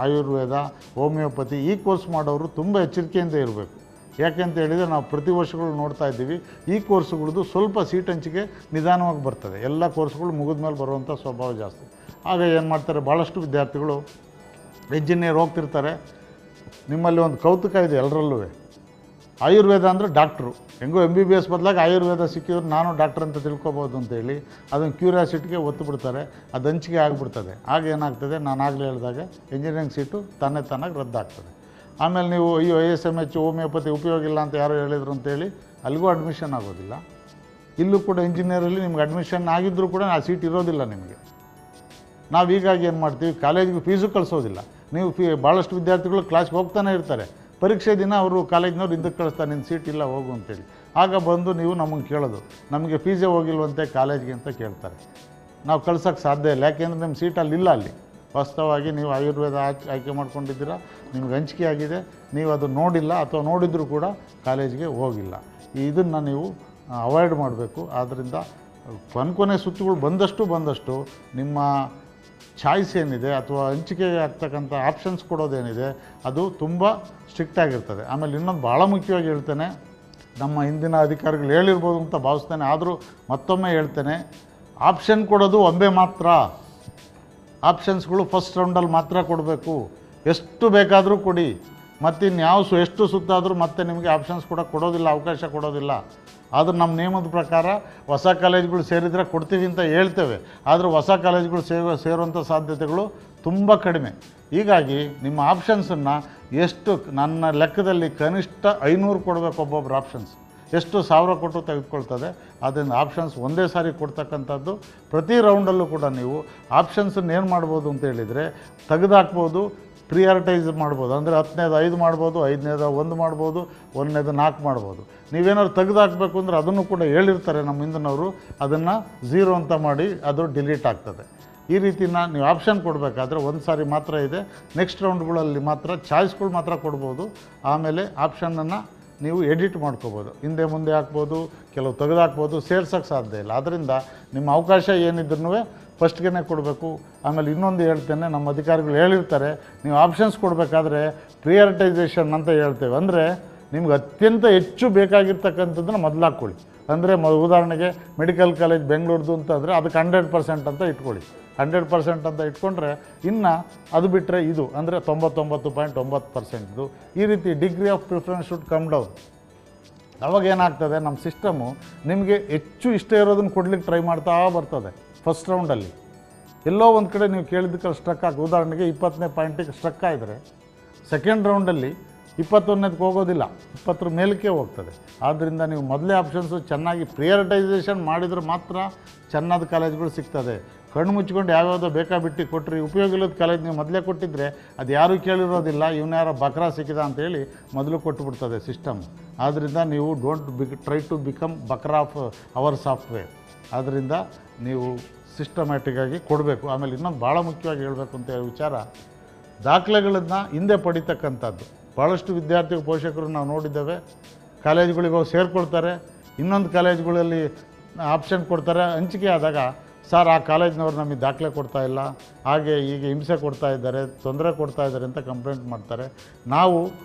Ayurveda, homeopathy ಈ ಕೋರ್ಸ್ ಮಾಡೋರು ತುಂಬ ಎಚ್ಚರಿಕೆಯಿಂದ ಇರಬೇಕು. ಯಾಕೆಂತ ಹೇಳಿದರೆ ನಾವು ಪ್ರತಿ ವರ್ಷಗಳು ನೋಡ್ತಾ ಇದ್ದೀವಿ, ಈ ಕೋರ್ಸ್ಗಳದ್ದು ಸ್ವಲ್ಪ ಸೀಟ್ ಹಂಚಿಕೆ ನಿಧಾನವಾಗಿ ಬರ್ತದೆ. ಎಲ್ಲ ಕೋರ್ಸ್ಗಳು ಮುಗಿದ ಮೇಲೆ ಬರುವಂಥ ಸ್ವಭಾವ ಜಾಸ್ತಿ. ಆಗ ಏನು ಮಾಡ್ತಾರೆ, ಭಾಳಷ್ಟು ವಿದ್ಯಾರ್ಥಿಗಳು ಇಂಜಿನಿಯರ್ ಹೋಗ್ತಿರ್ತಾರೆ. ನಿಮ್ಮಲ್ಲಿ ಒಂದು ಕೌತುಕ ಇದೆ ಎಲ್ಲರಲ್ಲೂ, ಆಯುರ್ವೇದ ಅಂದರೆ ಡಾಕ್ಟ್ರು, ಹೆಂಗೋ MBBS ಬದಲಾಗಿ ಆಯುರ್ವೇದ ಸಿಕ್ಕಿದ್ರು ನಾನು ಡಾಕ್ಟ್ರ್ ಅಂತ ತಿಳ್ಕೊಬೋದು ಅಂತೇಳಿ ಅದನ್ನು ಕ್ಯೂರಿಯಾಸಿಟಿಗೆ ಒತ್ತು ಬಿಡ್ತಾರೆ. ಅದು ಹಂಚಿಕೆ ಆಗಿಬಿಡ್ತದೆ. ಆಗ ಏನಾಗ್ತದೆ, ನಾನು ಆಗಲೇ ಹೇಳಿದಾಗ ಇಂಜಿನಿಯರಿಂಗ್ ಸೀಟು ತಾನಾಗಿ ರದ್ದಾಗ್ತದೆ. ಆಮೇಲೆ ನೀವು ISMH ಹೋಮಿಯೋಪತಿ ಉಪಯೋಗ ಇಲ್ಲ ಅಂತ ಯಾರು ಹೇಳಿದ್ರು ಅಂತೇಳಿ ಅಲ್ಲಿಗೂ ಅಡ್ಮಿಷನ್ ಆಗೋದಿಲ್ಲ. ಇಲ್ಲೂ ಕೂಡ ಇಂಜಿನಿಯರಲ್ಲಿ ನಿಮ್ಗೆ ಅಡ್ಮಿಷನ್ ಆಗಿದ್ದರೂ ಕೂಡ ಆ ಸೀಟ್ ಇರೋದಿಲ್ಲ ನಿಮಗೆ. ನಾವು ಹೀಗಾಗಿ ಏನು ಮಾಡ್ತೀವಿ, ಕಾಲೇಜಿಗೆ ಫೀಸು ಕಳಿಸೋದಿಲ್ಲ. ನೀವು ಭಾಳಷ್ಟು ವಿದ್ಯಾರ್ಥಿಗಳು ಕ್ಲಾಸ್ಗೆ ಹೋಗ್ತಾನೆ ಇರ್ತಾರೆ, ಪರೀಕ್ಷೆ ದಿನ ಅವರು ಕಾಲೇಜಿನವ್ರು ಹಿಂದಕ್ಕೆ ಕಳಿಸ್ತಾರೆ, ನಿನ್ನ ಸೀಟ್ ಇಲ್ಲ ಹೋಗು ಅಂತೇಳಿ. ಆಗ ಬಂದು ನೀವು ನಮಗೆ ಕೇಳೋದು, ನಮಗೆ ಫೀಸೇ ಹೋಗಿಲ್ವಂತೆ ಕಾಲೇಜ್ಗೆ ಅಂತ ಕೇಳ್ತಾರೆ. ನಾವು ಕಳ್ಸೋಕ್ಕೆ ಸಾಧ್ಯ ಇಲ್ಲ, ಯಾಕೆಂದರೆ ನಿಮ್ಮ ಸೀಟ್ ಅಲ್ಲಿಲ್ಲ. ಅಲ್ಲಿ ವಾಸ್ತವವಾಗಿ ನೀವು ಆಯುರ್ವೇದ ಆಯ್ಕೆ ಮಾಡ್ಕೊಂಡಿದ್ದೀರಾ, ನಿಮ್ಗೆ ಹಂಚಿಕೆ ಆಗಿದೆ, ನೀವು ಅದು ನೋಡಿಲ್ಲ ಅಥವಾ ನೋಡಿದರೂ ಕೂಡ ಕಾಲೇಜಿಗೆ ಹೋಗಿಲ್ಲ. ಇದನ್ನು ನೀವು ಅವಾಯ್ಡ್ ಮಾಡಬೇಕು. ಆದ್ದರಿಂದ ಕೊನೆ ಸುತ್ತುಗಳು ಬಂದಷ್ಟು ನಿಮ್ಮ ಚಾಯ್ಸ್ ಏನಿದೆ ಅಥವಾ ಹಂಚಿಕೆಗೆ ಆಗ್ತಕ್ಕಂಥ ಆಪ್ಷನ್ಸ್ ಕೊಡೋದೇನಿದೆ ಅದು ತುಂಬ ಸ್ಟ್ರಿಕ್ಟಾಗಿರ್ತದೆ. ಆಮೇಲೆ ಇನ್ನೊಂದು ಭಾಳ ಮುಖ್ಯವಾಗಿ ಹೇಳ್ತೇನೆ, ನಮ್ಮ ಹಿಂದಿನ ಅಧಿಕಾರಿಗಳು ಹೇಳಿರ್ಬೋದು ಅಂತ ಭಾವಿಸ್ತೇನೆ, ಆದರೂ ಮತ್ತೊಮ್ಮೆ ಹೇಳ್ತೇನೆ, ಆಪ್ಷನ್ ಕೊಡೋದು ಒಮ್ಮೆ ಮಾತ್ರ. ಆಪ್ಷನ್ಸ್ಗಳು ಫಸ್ಟ್ ರೌಂಡಲ್ಲಿ ಮಾತ್ರ ಕೊಡಬೇಕು. ಎಷ್ಟು ಬೇಕಾದರೂ ಕೊಡಿ, ಮತ್ತಿನ್ಯಾವ ಎಷ್ಟು ಸುತ್ತಾದರೂ ಮತ್ತೆ ನಿಮಗೆ ಆಪ್ಷನ್ಸ್ ಕೂಡ ಕೊಡೋದಿಲ್ಲ, ಅವಕಾಶ ಕೊಡೋದಿಲ್ಲ. ಆದರೂ ನಮ್ಮ ನಿಯಮದ ಪ್ರಕಾರ ಹೊಸ ಕಾಲೇಜ್ಗಳು ಸೇರಿದರೆ ಕೊಡ್ತೀವಿ ಅಂತ ಹೇಳ್ತೇವೆ, ಆದರೆ ಹೊಸ ಕಾಲೇಜ್ಗಳು ಸೇರುವಂಥ ಸಾಧ್ಯತೆಗಳು ತುಂಬ ಕಡಿಮೆ. ಹೀಗಾಗಿ ನಿಮ್ಮ ಆಪ್ಷನ್ಸನ್ನು ಎಷ್ಟು, ನನ್ನ ಲೆಕ್ಕದಲ್ಲಿ ಕನಿಷ್ಠ 500 ಕೊಡಬೇಕು ಒಬ್ಬೊಬ್ಬರು ಆಪ್ಷನ್ಸ್. ಎಷ್ಟು 1000 ಕೊಟ್ಟು ತೆಗೆದುಕೊಳ್ತದೆ. ಆದ್ದರಿಂದ ಆಪ್ಷನ್ಸ್ ಒಂದೇ ಸಾರಿ ಕೊಡ್ತಕ್ಕಂಥದ್ದು. ಪ್ರತಿ ರೌಂಡಲ್ಲೂ ಕೂಡ ನೀವು ಆಪ್ಷನ್ಸನ್ನು ಏನು ಮಾಡ್ಬೋದು ಅಂತ ಹೇಳಿದರೆ ತೆಗೆದುಹಾಕ್ಬೋದು, ಪ್ರಿಯಾರಿಟೈಸ್ ಮಾಡ್ಬೋದು. ಅಂದರೆ 10ನೇದು 5 ಮಾಡ್ಬೋದು, 5ನೇದು 1 ಮಾಡ್ಬೋದು, 1ನೇದು 4 ಮಾಡ್ಬೋದು. ನೀವೇನಾದ್ರು ತೆಗೆದು ಹಾಕಬೇಕು ಅಂದರೆ ಅದನ್ನು ಕೂಡ ಹೇಳಿರ್ತಾರೆ ನಮ್ಮ ಹಿಂದಿನವರು, ಅದನ್ನು 0 ಅಂತ ಮಾಡಿ ಅದು ಡಿಲೀಟ್ ಆಗ್ತದೆ. ಈ ರೀತಿನ ನೀವು ಆಪ್ಷನ್ ಕೊಡಬೇಕಾದ್ರೆ ಒಂದು ಸಾರಿ ಮಾತ್ರ ಇದೆ. ನೆಕ್ಸ್ಟ್ ರೌಂಡ್ಗಳಲ್ಲಿ ಮಾತ್ರ ಚಾಯ್ಸ್ಗಳು ಮಾತ್ರ ಕೊಡ್ಬೋದು. ಆಮೇಲೆ ಆಪ್ಷನನ್ನು ನೀವು ಎಡಿಟ್ ಮಾಡ್ಕೋಬೋದು, ಹಿಂದೆ ಮುಂದೆ ಹಾಕ್ಬೋದು, ಕೆಲವು ತೆಗೆದು ಹಾಕ್ಬೋದು, ಸೇರ್ಸೋಕ್ಕೆ ಸಾಧ್ಯ ಇಲ್ಲ. ಆದ್ದರಿಂದ ನಿಮ್ಮ ಅವಕಾಶ ಏನಿದ್ರೂ ಫಸ್ಟ್ಗೆ ಕೊಡಬೇಕು. ಆಮೇಲೆ ಇನ್ನೊಂದು ಹೇಳ್ತೇನೆ, ನಮ್ಮ ಅಧಿಕಾರಿಗಳು ಹೇಳಿರ್ತಾರೆ, ನೀವು ಆಪ್ಷನ್ಸ್ ಕೊಡಬೇಕಾದ್ರೆ ಪ್ರಿಯಾರಿಟೈಸೇಷನ್ ಅಂತ ಹೇಳ್ತೇವೆ. ಅಂದರೆ ನಿಮ್ಗೆ ಅತ್ಯಂತ ಹೆಚ್ಚು ಬೇಕಾಗಿರ್ತಕ್ಕಂಥದ್ದನ್ನು ಮೊದಲು ಹಾಕ್ಕೊಳ್ಳಿ. ಅಂದರೆ ಉದಾಹರಣೆಗೆ ಮೆಡಿಕಲ್ ಕಾಲೇಜ್ ಬೆಂಗಳೂರ್ದು ಅಂತಂದರೆ ಅದಕ್ಕೆ 100% ಅಂತ ಇಟ್ಕೊಳ್ಳಿ. 100% ಅಂತ ಇಟ್ಕೊಂಡ್ರೆ ಇನ್ನು ಅದು ಬಿಟ್ಟರೆ ಇದು ಅಂದರೆ 99.9%. ಈ ರೀತಿ degree of preference should come down. ಅವಾಗ ಏನಾಗ್ತದೆ, ನಮ್ಮ ಸಿಸ್ಟಮು ನಿಮಗೆ ಹೆಚ್ಚು ಇಷ್ಟ ಇರೋದನ್ನು ಕೊಡ್ಲಿಕ್ಕೆ ಟ್ರೈ ಮಾಡ್ತಾ ಬರ್ತದೆ. ಫಸ್ಟ್ ರೌಂಡಲ್ಲಿ ಎಲ್ಲೋ ಒಂದು ಕಡೆ ನೀವು ಕೇಳಿದ್ದಕ್ಕೆ ಸ್ಟ್ರಕ್ ಆಗಿ, ಉದಾಹರಣೆಗೆ 20ನೇ ಪಾಯಿಂಟಿಗೆ ಸ್ಟ್ರಕ್ ಆಗಿದ್ರೆ ಸೆಕೆಂಡ್ ರೌಂಡಲ್ಲಿ 21ನೇದಕ್ಕೆ ಹೋಗೋದಿಲ್ಲ, 20ರ ಮೇಲಕ್ಕೆ ಹೋಗ್ತದೆ. ಆದ್ದರಿಂದ ನೀವು ಮೊದಲೇ ಆಪ್ಷನ್ಸು ಚೆನ್ನಾಗಿ ಪ್ರಿಯಾರಿಟೈಸೇಷನ್ ಮಾಡಿದರೆ ಮಾತ್ರ ಚೆನ್ನಾದ ಕಾಲೇಜ್ಗಳು ಸಿಗ್ತದೆ. ಕಣ್ಣು ಮುಚ್ಕೊಂಡು ಯಾವ್ಯಾವುದೋ ಬೇಕಾಬಿಟ್ಟು ಕೊಟ್ಟರೆ ಉಪಯೋಗ ಇಲ್ಲದ ಕಾಲೇಜ್ ನೀವು ಮೊದಲೇ ಕೊಟ್ಟಿದ್ದರೆ ಅದು ಯಾರೂ ಕೇಳಿರೋದಿಲ್ಲ, ಯಾರೋ ಬಕ್ರಾ ಸಿಕ್ಕಿದ ಅಂತೇಳಿ ಮೊದಲು ಕೊಟ್ಟುಬಿಡ್ತದೆ ಸಿಸ್ಟಮ್. ಆದ್ದರಿಂದ ನೀವು ಟ್ರೈ ಟು ಬಿಕಮ್ ಬಕ್ರಾ ಆಫ್ ಅವರ್ ಸಾಫ್ಟ್ವೇರ್. ಆದ್ದರಿಂದ ನೀವು ಸಿಸ್ಟಮ್ಯಾಟಿಕ್ಕಾಗಿ ಕೊಡಬೇಕು. ಆಮೇಲೆ ಇನ್ನೊಂದು ಭಾಳ ಮುಖ್ಯವಾಗಿ ಹೇಳಬೇಕು ಅಂತ ವಿಚಾರ, ದಾಖಲೆಗಳನ್ನು ಹಿಂದೆ ಪಡಿತಕ್ಕಂಥದ್ದು. ಭಾಳಷ್ಟು ವಿದ್ಯಾರ್ಥಿ ಪೋಷಕರು ನಾವು ನೋಡಿದ್ದೇವೆ, ಕಾಲೇಜುಗಳಿಗೆ ಹೋಗಿ ಸೇರಿಕೊಳ್ತಾರೆ, ಇನ್ನೊಂದು ಕಾಲೇಜುಗಳಲ್ಲಿ ಆಪ್ಷನ್ ಕೊಡ್ತಾರೆ. ಹಂಚಿಕೆ ಆದಾಗ ಸರ್ ಆ ಕಾಲೇಜಿನವ್ರು ನಮಗೆ ದಾಖಲೆ ಕೊಡ್ತಾ ಇಲ್ಲ, ಹಾಗೆ ಹೀಗೆ ಹಿಂಸೆ ಕೊಡ್ತಾ ಇದ್ದಾರೆ, ತೊಂದರೆ ಕೊಡ್ತಾ ಇದ್ದಾರೆ ಅಂತ ಕಂಪ್ಲೇಂಟ್ ಮಾಡ್ತಾರೆ. ನಾವು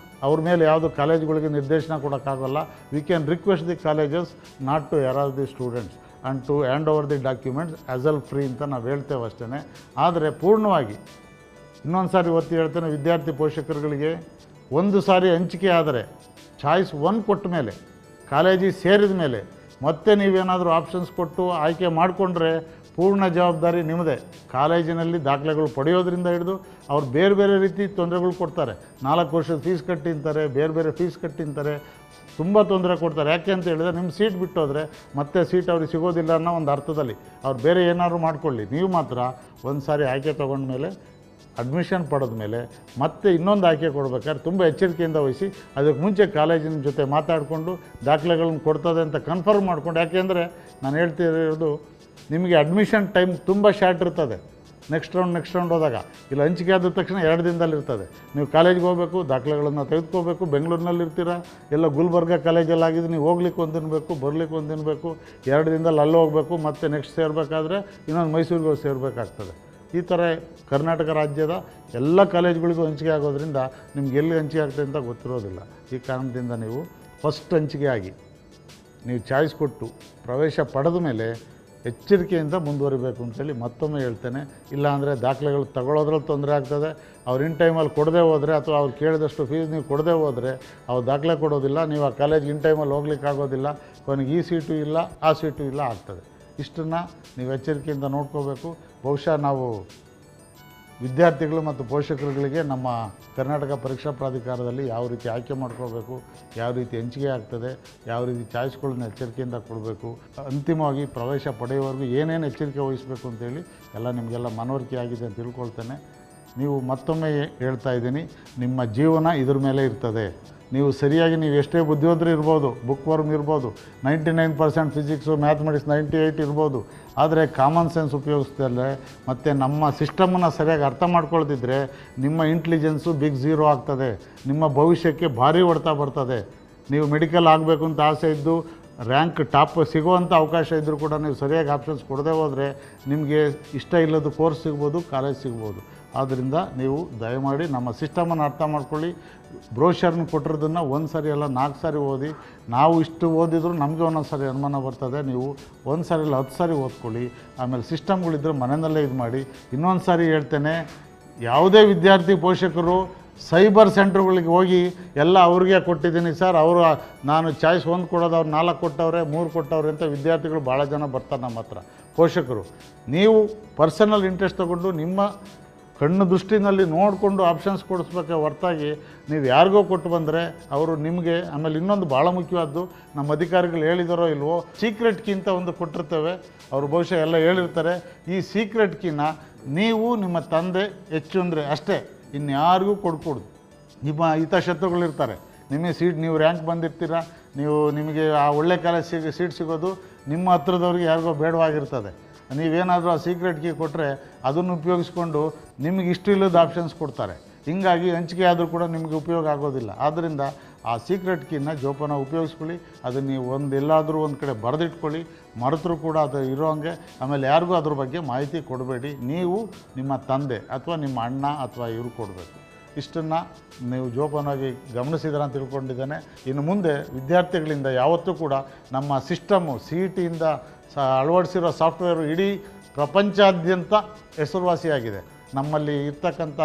ಅವ್ರ ಮೇಲೆ ಯಾವುದು ಕಾಲೇಜುಗಳಿಗೆ ನಿರ್ದೇಶನ ಕೊಡೋಕ್ಕಾಗಲ್ಲ. We can request the colleges not to harass the students and to hand over the documents as well free ಅಂತ ನಾವು ಹೇಳ್ತೇವೆ ಅಷ್ಟೇ. ಆದರೆ ಪೂರ್ಣವಾಗಿ ಇನ್ನೊಂದು ಸಾರಿ ಒತ್ತಿ ಹೇಳ್ತೇನೆ, ವಿದ್ಯಾರ್ಥಿ ಪೋಷಕರುಗಳಿಗೆ ಒಂದು ಸಾರಿ ಹಂಚಿಕೆ ಆದರೆ ಚಾಯ್ಸ್ 1 ಕೊಟ್ಟ ಮೇಲೆ, ಕಾಲೇಜಿಗೆ ಸೇರಿದ ಮೇಲೆ ಮತ್ತೆ ನೀವೇನಾದರೂ ಆಪ್ಷನ್ಸ್ ಕೊಟ್ಟು ಆಯ್ಕೆ ಮಾಡಿಕೊಂಡ್ರೆ ಪೂರ್ಣ ಜವಾಬ್ದಾರಿ ನಿಮ್ಮದೇ. ಕಾಲೇಜಿನಲ್ಲಿ ದಾಖಲೆಗಳು ಪಡೆಯೋದ್ರಿಂದ ಹಿಡಿದು ಅವ್ರು ಬೇರೆ ಬೇರೆ ರೀತಿ ತೊಂದರೆಗಳು ಕೊಡ್ತಾರೆ. 4 ವರ್ಷದ ಫೀಸ್ ಕಟ್ಟಿಂತಾರೆ, ಬೇರೆ ಬೇರೆ ಫೀಸ್ ಕಟ್ಟಿಂತಾರೆ, ತುಂಬ ತೊಂದರೆ ಕೊಡ್ತಾರೆ. ಯಾಕೆ ಅಂತ ಹೇಳಿದ್ರೆ ನಿಮ್ಮ ಸೀಟ್ ಬಿಟ್ಟೋದ್ರೆ ಮತ್ತೆ ಸೀಟ್ ಅವ್ರಿಗೆ ಸಿಗೋದಿಲ್ಲ ಅನ್ನೋ ಒಂದು ಅರ್ಥದಲ್ಲಿ ಅವ್ರು ಬೇರೆ ಏನಾದ್ರು ಮಾಡ್ಕೊಳ್ಳಿ. ನೀವು ಮಾತ್ರ ಒಂದು ಸಾರಿ ಆಯ್ಕೆ ತೊಗೊಂಡ್ಮೇಲೆ ಅಡ್ಮಿಷನ್ ಪಡೆದ ಮೇಲೆ ಮತ್ತೆ ಇನ್ನೊಂದು ಆಯ್ಕೆ ಕೊಡ್ಬೇಕಾದ್ರೆ ತುಂಬ ಎಚ್ಚರಿಕೆಯಿಂದ ವಹಿಸಿ. ಅದಕ್ಕೆ ಮುಂಚೆ ಕಾಲೇಜಿನ ಜೊತೆ ಮಾತಾಡಿಕೊಂಡು ದಾಖಲೆಗಳನ್ನ ಕೊಡ್ತದೆ ಅಂತ ಕನ್ಫರ್ಮ್ ಮಾಡ್ಕೊಂಡು. ಯಾಕೆಂದರೆ ನಾನು ಹೇಳ್ತಿರೋದು ನಿಮಗೆ ಅಡ್ಮಿಷನ್ ಟೈಮ್ ತುಂಬ ಶಾರ್ಟ್ ಇರ್ತದೆ. ನೆಕ್ಸ್ಟ್ ರೌಂಡ್ ಹೋದಾಗ ಇಲ್ಲ ಹಂಚಿಕೆ ಆದ ತಕ್ಷಣ 2 ದಿನದಲ್ಲಿ ಇರ್ತದೆ. ನೀವು ಕಾಲೇಜ್ಗೆ ಹೋಗಬೇಕು, ದಾಖಲೆಗಳನ್ನು ತೆಗೆದುಕೋಬೇಕು. ಬೆಂಗಳೂರಿನಲ್ಲಿ ಇರ್ತೀರ, ಎಲ್ಲ ಗುಲ್ಬರ್ಗ ಕಾಲೇಜಲ್ಲಿ ಆಗಿದ್ದು ನೀವು ಹೋಗ್ಲಿಕ್ಕೆ ಒಂದು ದಿನ ಬೇಕು, ಬರಲಿಕ್ಕೆ ಒಂದು ದಿನ ಬೇಕು. 2 ದಿನದಲ್ಲಿ ಅಲ್ಲಿ ಹೋಗಬೇಕು, ಮತ್ತು ನೆಕ್ಸ್ಟ್ ಸೇರಬೇಕಾದ್ರೆ ಇನ್ನೊಂದು ಮೈಸೂರಿಗೆ ಹೋಗಿ ಸೇರಬೇಕಾಗ್ತದೆ. ಈ ಥರ ಕರ್ನಾಟಕ ರಾಜ್ಯದ ಎಲ್ಲ ಕಾಲೇಜುಗಳಿಗೂ ಹಂಚಿಕೆ ಆಗೋದ್ರಿಂದ ನಿಮ್ಗೆ ಎಲ್ಲಿ ಹಂಚಿಕೆ ಆಗ್ತದೆ ಅಂತ ಗೊತ್ತಿರೋದಿಲ್ಲ. ಈ ಕಾರಣದಿಂದ ನೀವು ಫಸ್ಟ್ ಹಂಚಿಕೆ ಆಗಿ ನೀವು ಚಾಯ್ಸ್ ಕೊಟ್ಟು ಪ್ರವೇಶ ಪಡೆದ ಮೇಲೆ ಎಚ್ಚರಿಕೆಯಿಂದ ಮುಂದುವರಿಬೇಕು ಅಂತೇಳಿ ಮತ್ತೊಮ್ಮೆ ಹೇಳ್ತೇನೆ. ಇಲ್ಲಾಂದರೆ ದಾಖಲೆಗಳು ತಗೊಳ್ಳೋದ್ರಲ್ಲಿ ತೊಂದರೆ ಆಗ್ತದೆ. ಅವ್ರು ಇನ್ ಟೈಮಲ್ಲಿ ಕೊಡದೆ ಹೋದರೆ ಅಥವಾ ಅವ್ರು ಕೇಳಿದಷ್ಟು ಫೀಸ್ ನೀವು ಕೊಡದೆ ಹೋದರೆ ಅವ್ರು ದಾಖಲೆ ಕೊಡೋದಿಲ್ಲ. ನೀವು ಆ ಕಾಲೇಜ್ಗೆ ಇನ್ ಟೈಮಲ್ಲಿ ಹೋಗ್ಲಿಕ್ಕೆ ಆಗೋದಿಲ್ಲ. ಕೊನೆಗೆ ಈ ಸೀಟು ಇಲ್ಲ, ಆ ಸೀಟು ಇಲ್ಲ ಆಗ್ತದೆ. ಇಷ್ಟನ್ನು ನೀವು ಎಚ್ಚರಿಕೆಯಿಂದ ನೋಡ್ಕೋಬೇಕು. ಬಹುಶಃ ನಾವು ವಿದ್ಯಾರ್ಥಿಗಳು ಮತ್ತು ಪೋಷಕರುಗಳಿಗೆ ನಮ್ಮ ಕರ್ನಾಟಕ ಪರೀಕ್ಷಾ ಪ್ರಾಧಿಕಾರದಲ್ಲಿ ಯಾವ ರೀತಿ ಆಯ್ಕೆ ಮಾಡ್ಕೋಬೇಕು, ಯಾವ ರೀತಿ ಹಂಚಿಕೆ ಆಗ್ತದೆ, ಯಾವ ರೀತಿ ಚಾಯ್ಸ್ಗಳನ್ನ ಎಚ್ಚರಿಕೆಯಿಂದ ಕೊಡಬೇಕು, ಅಂತಿಮವಾಗಿ ಪ್ರವೇಶ ಪಡೆಯುವವರೆಗೂ ಏನೇನು ಎಚ್ಚರಿಕೆ ವಹಿಸಬೇಕು ಅಂತೇಳಿ ಎಲ್ಲ ನಿಮಗೆಲ್ಲ ಮನವರಿಕೆ ಆಗಿದೆ ಅಂತ ತಿಳ್ಕೊಳ್ತೇನೆ. ನೀವು ಮತ್ತೊಮ್ಮೆ ಹೇಳ್ತಾ ಇದ್ದೀನಿ, ನಿಮ್ಮ ಜೀವನ ಇದ್ರ ಮೇಲೆ ಇರ್ತದೆ. ನೀವು ಸರಿಯಾಗಿ ನೀವು ಎಷ್ಟೇ ಬುದ್ಧಿವಂತರು ಇರ್ಬೋದು, ಬುಕ್ ವರ್ಮ್ ಇರ್ಬೋದು, 99% ಫಿಸಿಕ್ಸು, ಮ್ಯಾಥಮೆಟಿಕ್ಸ್ 98 ಇರ್ಬೋದು, ಆದರೆ ಕಾಮನ್ ಸೆನ್ಸ್ ಉಪಯೋಗಿಸ್ದಲ್ಲೇ ಮತ್ತು ನಮ್ಮ ಸಿಸ್ಟಮನ್ನು ಸರಿಯಾಗಿ ಅರ್ಥ ಮಾಡ್ಕೊಳ್ತಿದ್ರೆ ನಿಮ್ಮ ಇಂಟೆಲಿಜೆನ್ಸು ಬಿಗ್ ಝೀರೋ ಆಗ್ತದೆ. ನಿಮ್ಮ ಭವಿಷ್ಯಕ್ಕೆ ಭಾರಿ ಹೊಡೆತ ಬರ್ತದೆ. ನೀವು ಮೆಡಿಕಲ್ ಆಗಬೇಕು ಅಂತ ಆಸೆ ಇದ್ದು ರ್ಯಾಂಕ್ ಟಾಪ್ ಸಿಗುವಂಥ ಅವಕಾಶ ಇದ್ದರೂ ಕೂಡ ನೀವು ಸರಿಯಾಗಿ ಆಪ್ಷನ್ಸ್ ಕೊಡದೆ ಹೋದರೆ ನಿಮಗೆ ಇಷ್ಟ ಇಲ್ಲದ ಕೋರ್ಸ್ ಸಿಗ್ಬೋದು, ಕಾಲೇಜ್ ಸಿಗ್ಬೋದು. ಆದ್ದರಿಂದ ನೀವು ದಯಮಾಡಿ ನಮ್ಮ ಸಿಸ್ಟಮನ್ನು ಅರ್ಥ ಮಾಡ್ಕೊಳ್ಳಿ. ಬ್ರೋಷರ್ನ ಕೊಟ್ಟಿರೋದನ್ನು 1 ಸಾರಿ ಅಲ್ಲ 4 ಸಾರಿ ಓದಿ. ನಾವು ಇಷ್ಟು ಓದಿದ್ರು ನಮಗೆ ಒಂದೊಂದು ಸಾರಿ ಅನುಮಾನ ಬರ್ತದೆ. ನೀವು 1 ಸಾರಿ ಇಲ್ಲ 10 ಸಾರಿ ಓದ್ಕೊಳ್ಳಿ. ಆಮೇಲೆ ಸಿಸ್ಟಮ್ಗಳಿದ್ದರೆ ಮನೆಯಲ್ಲೇ ಇದು ಮಾಡಿ. ಇನ್ನೊಂದು ಸಾರಿ ಹೇಳ್ತೇನೆ, ಯಾವುದೇ ವಿದ್ಯಾರ್ಥಿ ಪೋಷಕರು ಸೈಬರ್ ಸೆಂಟ್ರ್ಗಳಿಗೆ ಹೋಗಿ ಎಲ್ಲ ಅವ್ರಿಗೆ ಕೊಟ್ಟಿದ್ದೀನಿ ಸರ್, ಅವರು ನಾನು ಚಾಯ್ಸ್ 1 ಕೊಡೋದು ಅವ್ರು 4 ಕೊಟ್ಟವ್ರೆ 3 ಕೊಟ್ಟವ್ರೆ ಅಂತ ವಿದ್ಯಾರ್ಥಿಗಳು ಭಾಳ ಜನ ಬರ್ತಾರೆ ನಮ್ಮ ಹತ್ರ. ಪೋಷಕರು ನೀವು ಪರ್ಸನಲ್ ಇಂಟ್ರೆಸ್ಟ್ ತಗೊಂಡು ನಿಮ್ಮ ಕಣ್ಣು ದೃಷ್ಟಿನಲ್ಲಿ ನೋಡಿಕೊಂಡು ಆಪ್ಷನ್ಸ್ ಕೊಡಿಸ್ಬೇಕೆ ಹೊರತಾಗಿ ನೀವು ಯಾರಿಗೋ ಕೊಟ್ಟು ಬಂದರೆ ಅವರು ನಿಮಗೆ. ಆಮೇಲೆ ಇನ್ನೊಂದು ಭಾಳ ಮುಖ್ಯವಾದ್ದು, ನಮ್ಮ ಅಧಿಕಾರಿಗಳು ಹೇಳಿದಾರೋ ಇಲ್ವೋ, ಸೀಕ್ರೆಟ್ ಕೀ ಅಂತ ಒಂದು ಕೊಟ್ಟಿರ್ತೇವೆ. ಅವರು ಬಹುಶಃ ಎಲ್ಲ ಹೇಳಿರ್ತಾರೆ. ಈ ಸೀಕ್ರೆಟ್ ಕೀನ ನೀವು ನಿಮ್ಮ ತಂದೆ ಹೆಚ್ಚು ಅಂದರೆ ಅಷ್ಟೇ, ಇನ್ಯಾರಿಗೂ ಕೊಡ್ಕೊಡ್ದು. ನಿಮ್ಮ ಹಿತಶತ್ರುಗಳಿರ್ತಾರೆ. ನಿಮಗೆ ಸೀಟ್, ನೀವು ರ್ಯಾಂಕ್ ಬಂದಿರ್ತೀರ, ನಿಮಗೆ ಆ ಒಳ್ಳೆ ಕಾಲೇಜ್ ಸೀಟ್ ಸಿಗೋದು ನಿಮ್ಮ ಹತ್ರದವ್ರಿಗೆ ಯಾರಿಗೋ ಬೇಡವಾಗಿರ್ತದೆ. ನೀವೇನಾದರೂ ಆ ಸೀಕ್ರೆಟ್ ಕೀ ಕೊಟ್ಟರೆ ಅದನ್ನು ಉಪಯೋಗಿಸ್ಕೊಂಡು ನಿಮಗೆ ಇಷ್ಟ ಇಲ್ಲದ ಆಪ್ಷನ್ಸ್ ಕೊಡ್ತಾರೆ. ಹೀಗಾಗಿ ಹಂಚಿಕೆ ಆದರೂ ಕೂಡ ನಿಮಗೆ ಉಪಯೋಗ ಆಗೋದಿಲ್ಲ. ಆದ್ದರಿಂದ ಆ ಸೀಕ್ರೆಟ್ ಕೀನ ಜೋಪಾನ ಉಪಯೋಗಿಸ್ಕೊಳ್ಳಿ. ಅದನ್ನು ನೀವು ಎಲ್ಲಾದರೂ ಒಂದು ಕಡೆ ಬರೆದಿಟ್ಕೊಳ್ಳಿ. ಮರೆತರೂ ಕೂಡ ಅದು ಇರೋ ಹಂಗೆ. ಆಮೇಲೆ ಯಾರಿಗೂ ಅದ್ರ ಬಗ್ಗೆ ಮಾಹಿತಿ ಕೊಡಬೇಡಿ. ನೀವು ನಿಮ್ಮ ತಂದೆ ಅಥವಾ ನಿಮ್ಮ ಅಣ್ಣ ಅಥವಾ ಇವರು ಕೊಡಬೇಕು. ಇಷ್ಟನ್ನು ನೀವು ಜೋಪಾನವಾಗಿ ಗಮನಿಸಿದ್ರೆ ಅಂತ ತಿಳ್ಕೊಂಡಿದ್ದೇನೆ. ಇನ್ನು ಮುಂದೆ ವಿದ್ಯಾರ್ಥಿಗಳಿಂದ ಯಾವತ್ತೂ ಕೂಡ ನಮ್ಮ ಸಿಸ್ಟಮ್ಮು CET-ಯಿಂದ ಅಳವಡಿಸಿರೋ ಸಾಫ್ಟ್ವೇರು ಇಡೀ ಪ್ರಪಂಚಾದ್ಯಂತ ಹೆಸರುವಾಸಿಯಾಗಿದೆ. ನಮ್ಮಲ್ಲಿ ಇರ್ತಕ್ಕಂಥ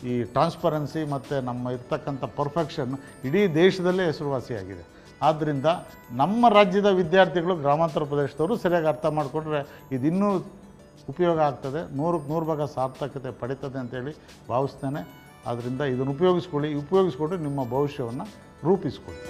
ಈ ಟ್ರಾನ್ಸ್ಪರೆನ್ಸಿ ಮತ್ತು ನಮ್ಮ ಇರ್ತಕ್ಕಂಥ ಪರ್ಫೆಕ್ಷನ್ ಇಡೀ ದೇಶದಲ್ಲೇ ಹೆಸರುವಾಸಿಯಾಗಿದೆ. ಆದ್ದರಿಂದ ನಮ್ಮ ರಾಜ್ಯದ ವಿದ್ಯಾರ್ಥಿಗಳು ಗ್ರಾಮಾಂತರ ಪ್ರದೇಶದವರು ಸರಿಯಾಗಿ ಅರ್ಥ ಮಾಡಿಕೊಂಡ್ರೆ ಇದಿನ್ನೂ ಉಪಯೋಗ ಆಗ್ತದೆ. 100ಕ್ಕೆ 100 ಭಾಗ ಸಾರ್ಥಕತೆ ಪಡೀತದೆ ಅಂತೇಳಿ ಭಾವಿಸ್ತೇನೆ. ಆದ್ದರಿಂದ ಇದನ್ನು ಉಪಯೋಗಿಸ್ಕೊಂಡು ನಿಮ್ಮ ಭವಿಷ್ಯವನ್ನು ರೂಪಿಸ್ಕೊಳ್ಳಿ.